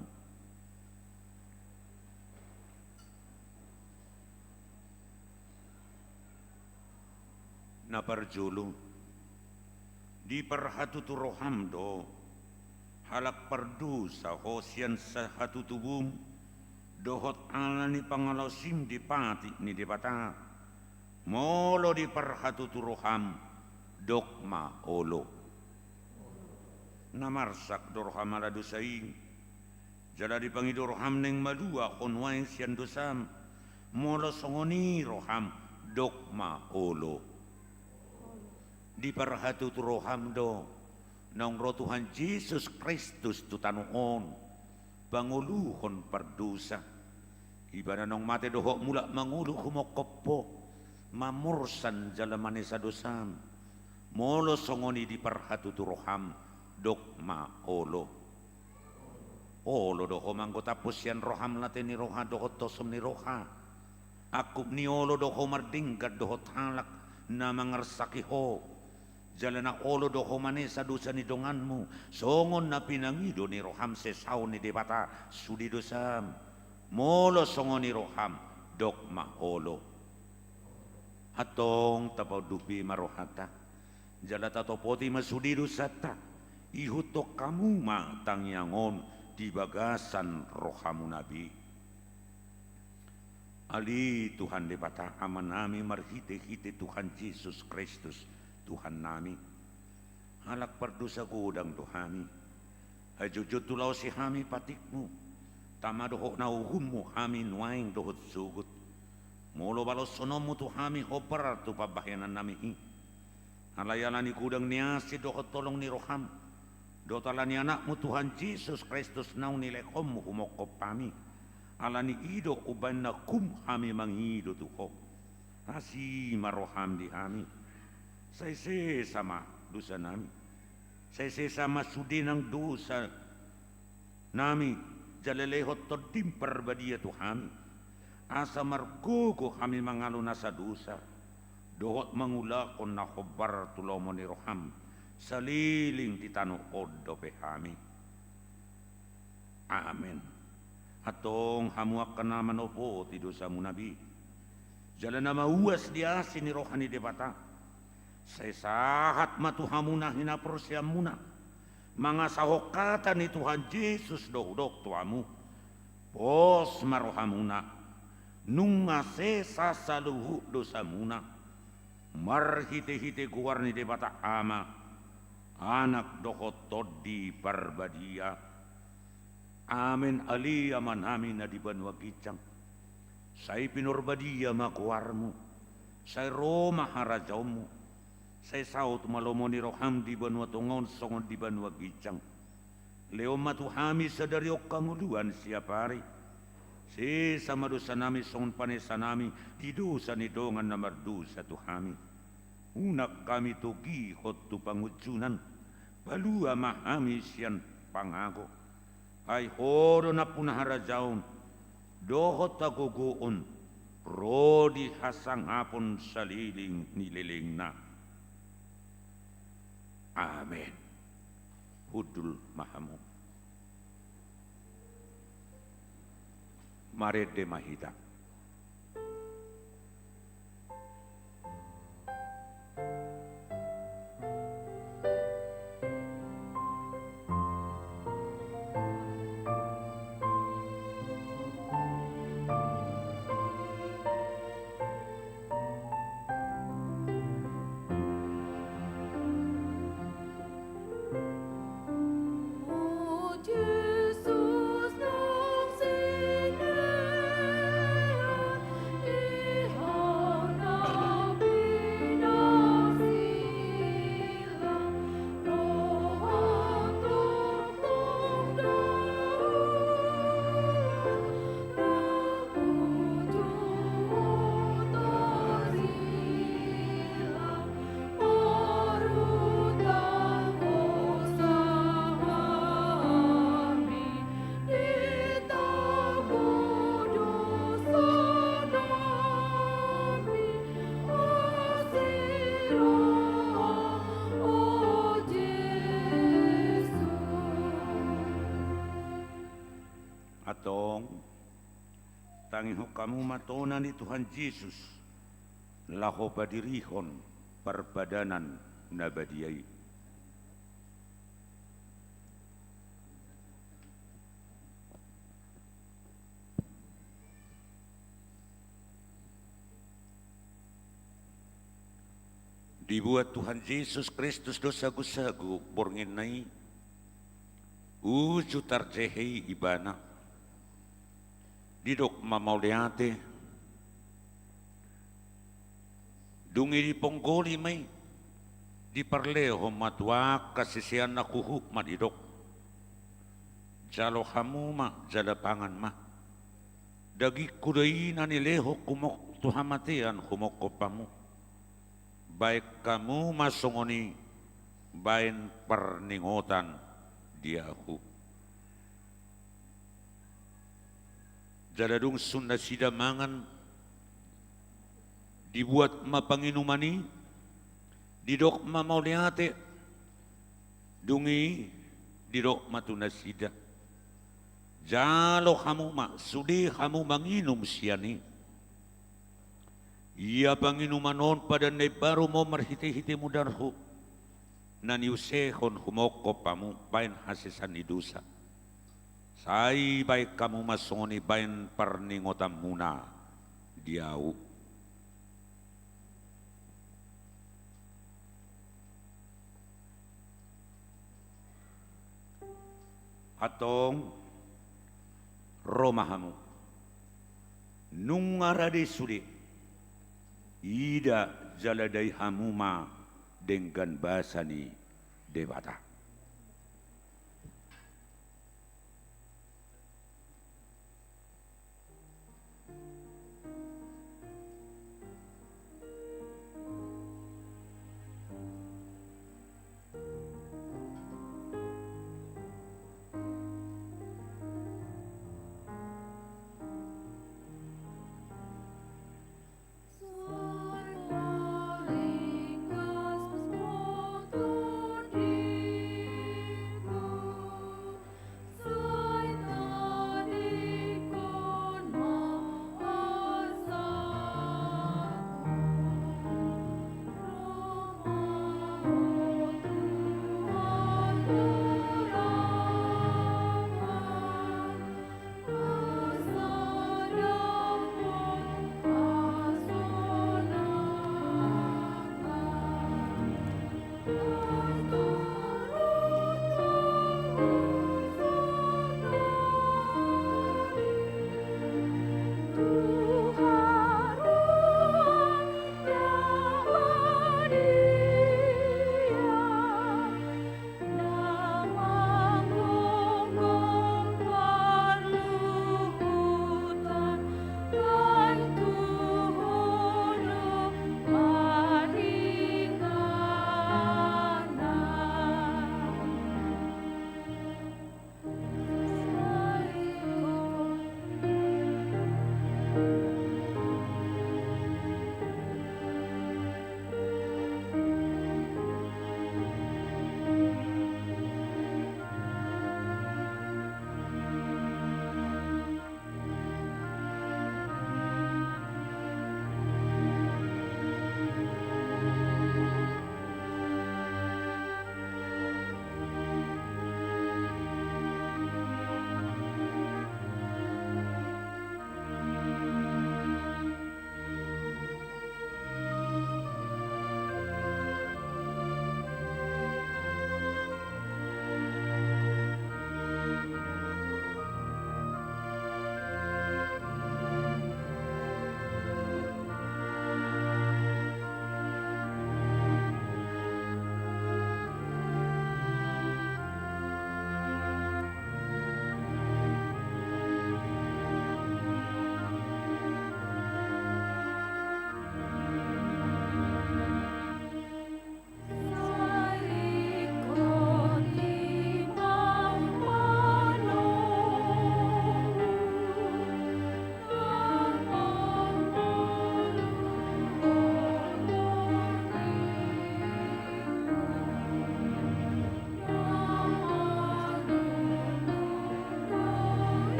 Naparjulu di perhatutu roham do halak perdu sa hosian sa hatutubum dohot alani pangalosim di pati ni di bata molo di perhatutu roham dogma olo namarsak dorham ala dosai jala di pangidorham neng madua konwain sian dosam molo songoni roham dogma olo. Di parhatu tu roham do nang ro Tuhan Yesus Kristus tu tanuon panguluhon pardusa. Ibana nang mate dohok mula mangulu humokopo mamursan jalamane sa dosam. Molo songoni di parhatu tu roham dogma olo. Olo doho manggo tapos yan roham natin ni roha doho tosom ni roha. Akup ni olo doho mardingkat doho talak na mangarsaki ho. Jalan na olo doho manesa dosa ni donganmu. Songon na pinangido ni roham sesaw ni debata sudi dosam. Molo songon ni roham dogma olo. Hatong tapaw dupi marohata. Jalata topoti masudi dosata. Ihutok kamu ma tangyangon di bagasan rohamu nabi. Ali Tuhan debata aman nami marhite-hite Tuhan Yesus Kristus Tuhan nami. Halak perdosa gudang Tuhani. Hajujud tulau si hami patikmu. Tama dohok na uhummu hami nuaing dohot sugut. Molo balos sonomu Tuhami hopar tu pabahayanan nami. Halayalani kudang niasi dohot tolong ni roham. Dotalani anakmu Tuhan Yesus Kristus nau nilai komu humokop kami. Alani ido uban na kum kami mangido tuhok. Nasi maroham di kami. Saya sama dosa nami. Saya sama sudi nang dosa nami. Jalalehot todim perbadia Tuhami. Asa margogo kami mangaluna sa dosa. Dohot mangulakon na khobar tulomo ni roham. Saliling titano odo pehami. Amen. Atong hamuak ka naman opo ti dosamu nabi. Jalan na mauwas dia sini rohani debata. Say sahat matuhamu na hinaprosyam muna. Mga sahokatan ni Tuhan Yesus dohdok tuamu. Pos marohamuna. Nung ngasesa saluhu dosamuna. Marhite-hite guar ni debata ama. Anak dohot todi parbadia. Amen ali aman amin na di banwa gicang. Say pinurbadia makuarmu. Say Roma harajawmu. Say saut malomo ni roham di banwa tungon songon di banwa gicang. Leo matuhami sadariok kamuluan siapari. Si sama dosa nami songon panesa nami. Di dosa ni dongan na mardusa tuhami. Unak kami tugi hot tu pangujunan. Balua mahami sian pangago. Ay horo na punahara jaun. Dohot tagugoon. Rodi hasang hapon saliling nililing na. Amen. Hudul mahamu. Marede mahida. Atong tangiho kamu matona ni Tuhan Yesus laho padirihon perbadanan nabadiai. Dibuat Tuhan Yesus Kristus dosa-gusagu bornginai ujutar jehei ibana didok mamauliate Dungi di ponggoli may, di parleho matwa kasisian na kuhu madidok. Jalo hamuma, jala pangan ma. Dagi kudain anileho kumok tuhamatian humok kopamu. Baik kamu masungoni, bain perningotan diahu. Jaladung sunda sida mangan, dibuat mapanginumani, didok mamauliate, dungi didok matunasida. Jalo kamu sudi kamu manginum siani. Ia panginumanon pada ne baru mau merhiti-hiti mudarhu. Naniusehon humoko pamu bain hasisan idusa. Sai baik kamu masoni bain perningotam muna diau. Atong romahamu nungarade sudi ida jaladai hamuma dengan basani debata.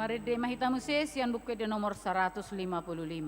Marede mahita musesian buku de nomor 155. Oleh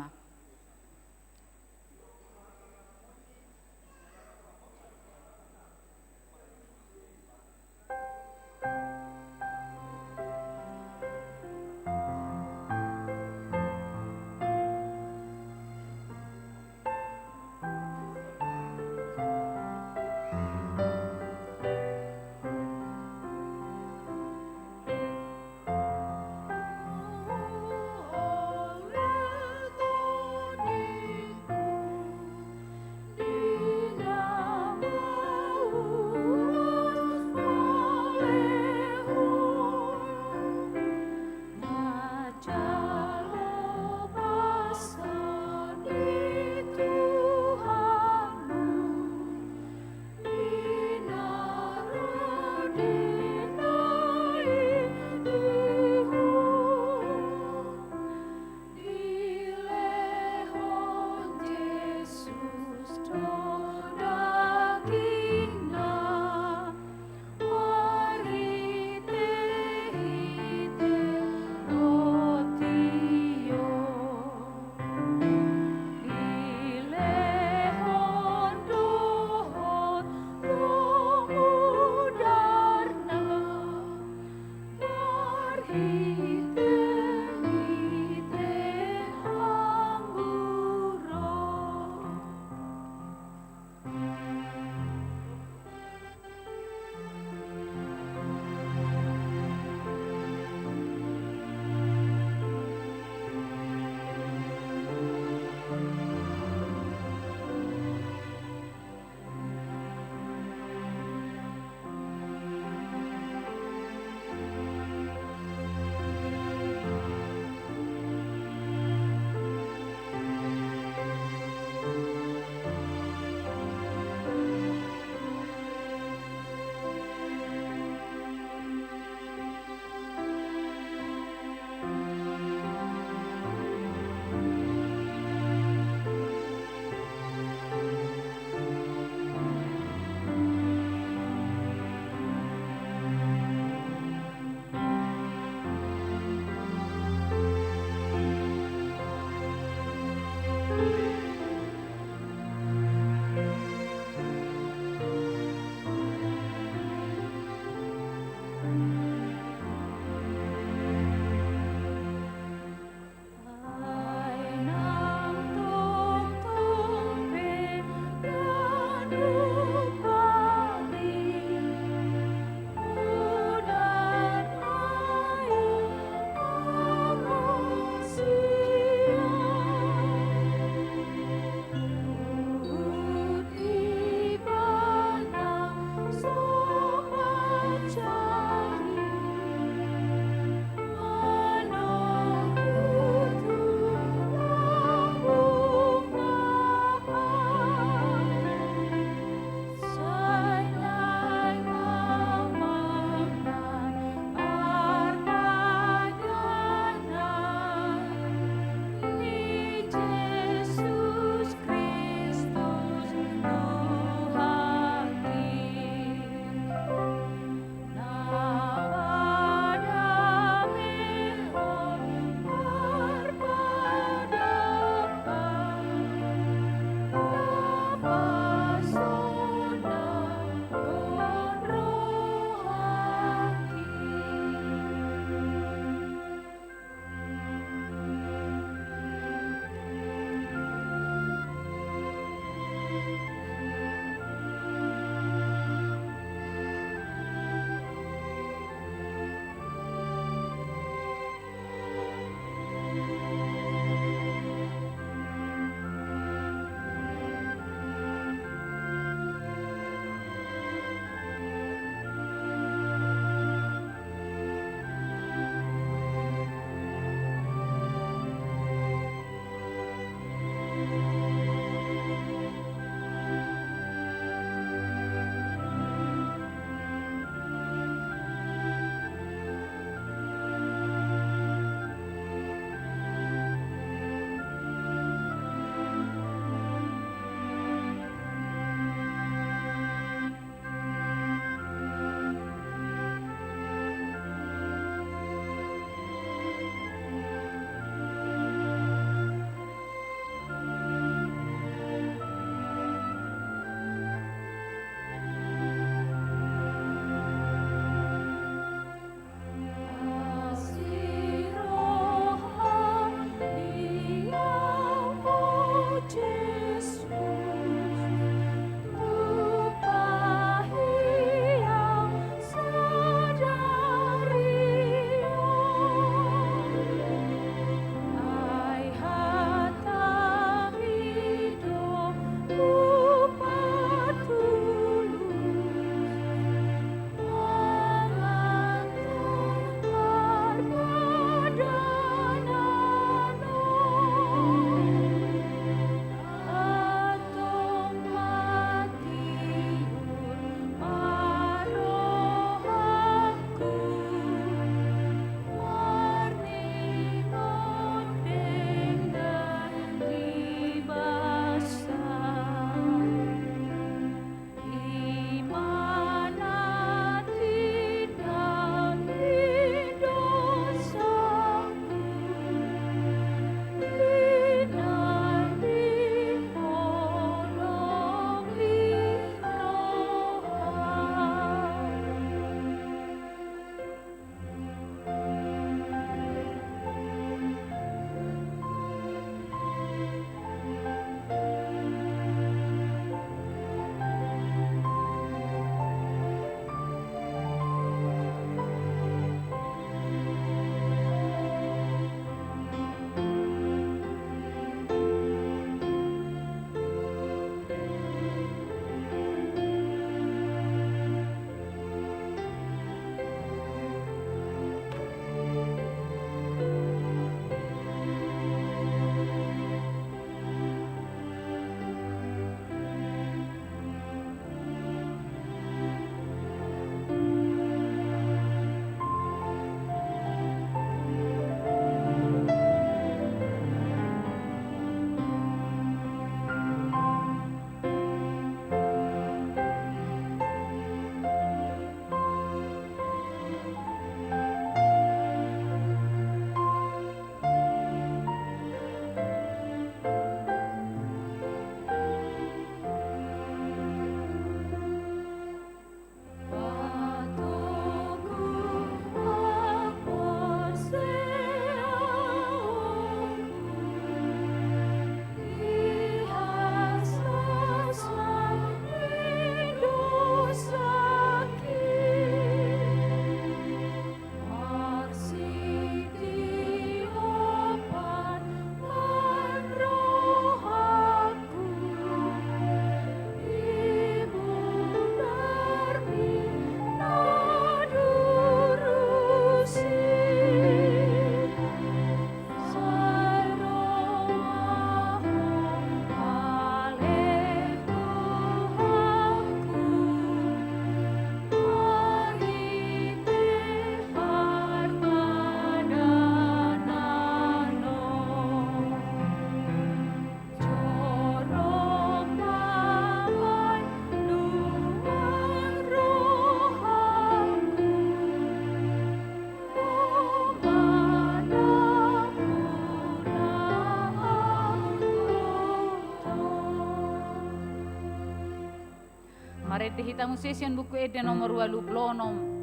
Marete hitamu session buku ede nomor 26.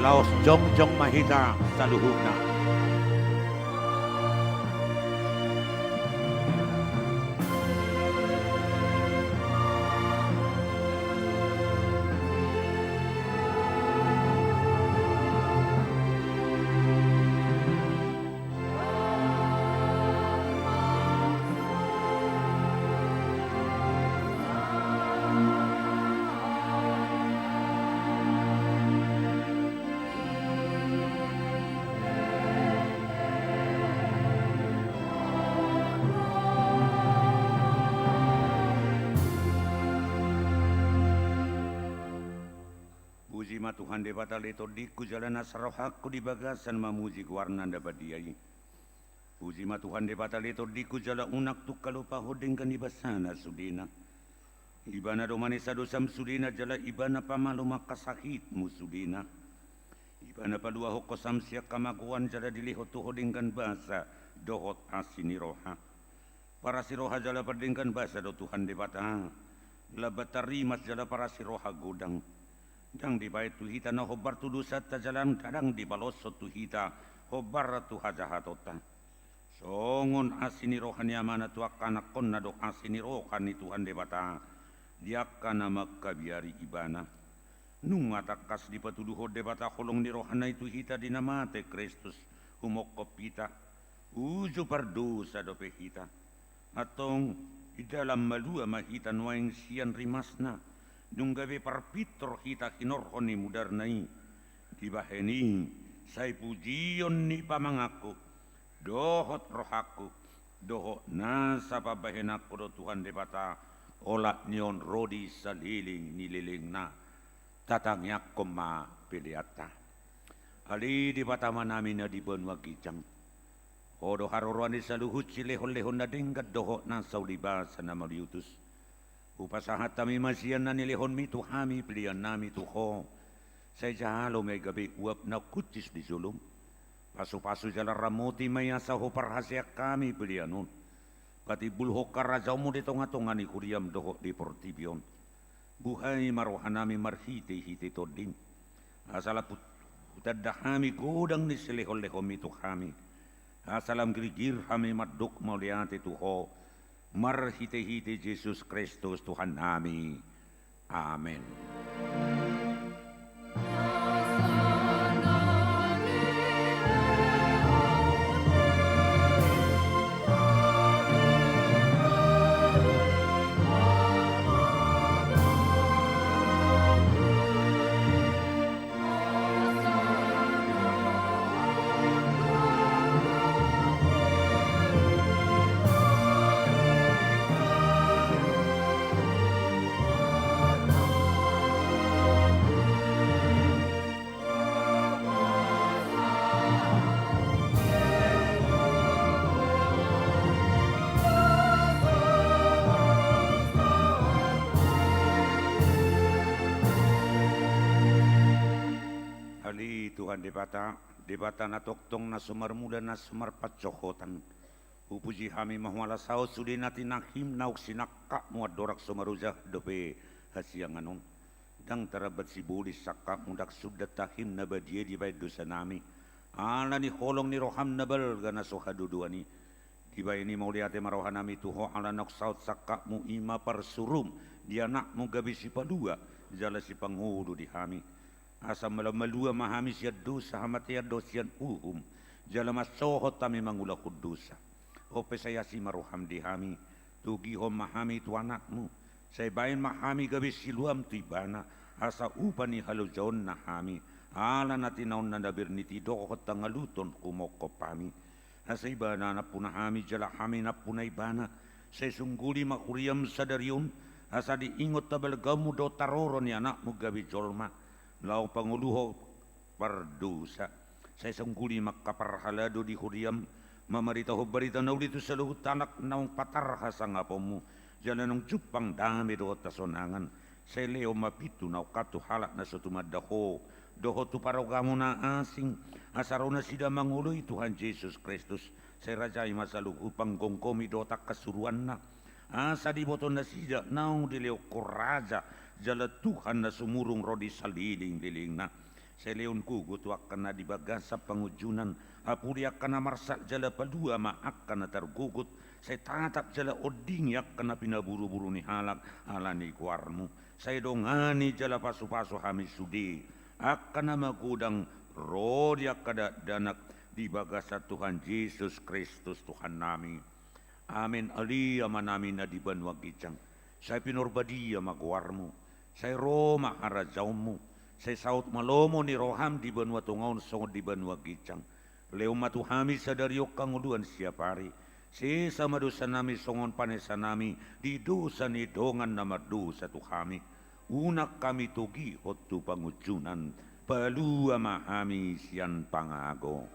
laos jong mahita sa luhubna. Puji ma Tuhan de batalito diku jalan asrohaku di bagasan mamuji warna dabadiai. Puji ma Tuhan de batalito diku jala unak tu kalupa hodeng kan ibasana sudina. Ibana domani sadosam sudina jala ibana pamalu makasahitmu sudina. Ibana palua hokosam siak kamakuan jala diliho tu hodeng kan basa dohot asini roha. Para siroha jala perdengkan basa do Tuhan de batah. Labatari mas jala para siroha godang. Dang di bait tu hita na hobar tu dosa ta jalan kadang di balosot tu hita hobar tu hajahatota. Songon asini rohani amana tu akana konna do asini rohani Tuhan de bata. Diakana makabiari ibana. Nung atakas di patuduh de bata kolong ni rohana itu hita dinamate Kristus humokopita. Uju pardosa do hita. Atong di dalam malua mahita nuaing sian rimasna. Nung gawe parpitro kita kinorhoni mudarnai dibaheni say pujion ni pamangaku dohot rohaku dohot nasa pabahenaku do Tuhan de bata olak nion rodi saliling nililing na tatangyak koma piliata ali di bata manami na di benua kijang odo haruruan di saluhut silehon-lehon na dengkat dohot nasa ulibasa na maliutus upasahat kami masiyan na nilihon mi tu hami pilihan nami tu ho. Say jahalo may gabi uap na kutis di sulum. Pasu-pasu jala ramoti maya sa ho parhasya kami pilihan nun. Pati bulho karajaw mo di tonga-tonga ni kuriam doho di portibyon. Buhay marohan nami marhiti-hiti to din. Asala putadahami godang ni silihon-lehon mi tu hami. Asalam girigir hami maduk mauliati tu ho. Marhite-hite Yesus Kristus Tuhan kami. Amin. Tuhan debata na toktong na sumar muda na sumar patsokotan. Upuji kami mahwala sao sudi natin nakhim nauk sinakka muad dorak sumaruzah dope hasiang anon. Dang tarabat si bulis sakka mudak sudat tahim na badye di bayad dosa nami. Ala ni holong ni roham na balga na sohaduduani. Di bayad ni mauliate marohan nami tuho ala nak saut sakka mu ima parsurum. Di anak mu gabi si padua jala si pangudu di kami. Asam malamalua mahami siya dosa hamatiya dosian jala masohot kami mangula kudusa ope saya si maruham di hami tugi hom mahami tu anakmu saya bayin mahami gabi siluam tu ibana asa upani halu jaon na hami ala natinaon na nabir niti dohot tangaluton kumoko pami asa ibana na punah hami jala hami na punah ibana saya sungguli makuriam sadarion asa diingot tabal gamu do taroron ni anakmu gabi jolma lau panguluho pardusa saya sangguli makaparhalado di huriam mamarita ho barita na ulit sa luhut tanak naong patarha sa ngapomu jalan ng jupang dami do tasonangan saya leo mapitu na katu halak na sa tumadaho doho tu parogamo na asing asaraw na sida manguloy Tuhan Jesus Kristus saya rajay masalug upang gongkomi do tak kasuruan na asa di boton na sida naong dileo koraja jala Tuhan na sumurong rodi saliling-liling na. Seleon kugut wakana di bagasa pengujunan apuri akana marsak jala padua ma akana tergugut saya tatap jala oding yakana pina buru-buru ni halak alani kuarmu saya dongani jala pasu-pasu hami sudi akana magudang rodi akada danak di bagasa Tuhan Yesus Kristus Tuhan nami. Amin alia manami na di banwa gicang saya pinurbadia maguarmu saya Roma harajaumu saya saut malomo ni roham di banwa tungaon song di banwa gicang leo matuhami sadariok kanguduan siapari si sama dosa nami songon panesa nami di dosa ni dongan nama dosa tuhami unak kami tugi hotu pangujunan palua mahami sian pangago.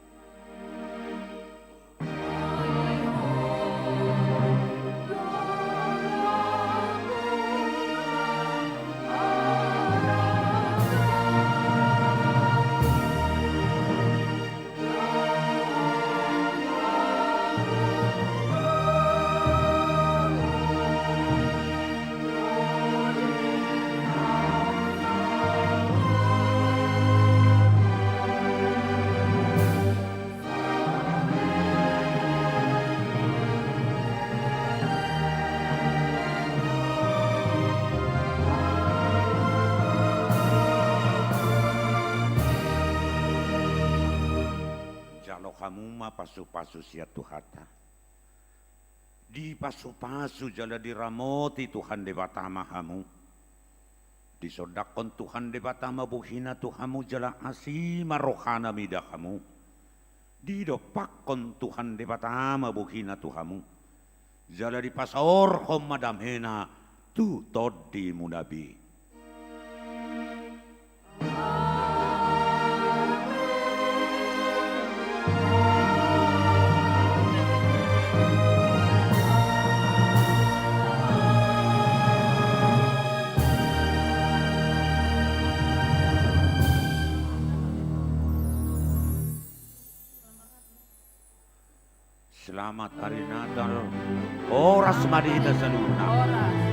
Kamu ma pasu-pasu sia Tuhata di pasu-pasu jala diramoti Tuhan debatama hamu disodakon Tuhan debatama buhina Tuhamu jala asima rohana mida kamu didopakon Tuhan debatama buhina Tuhamu jala di pasor hom madamhena tu todi munabi. Selamat hari Natal, oras madita saluna.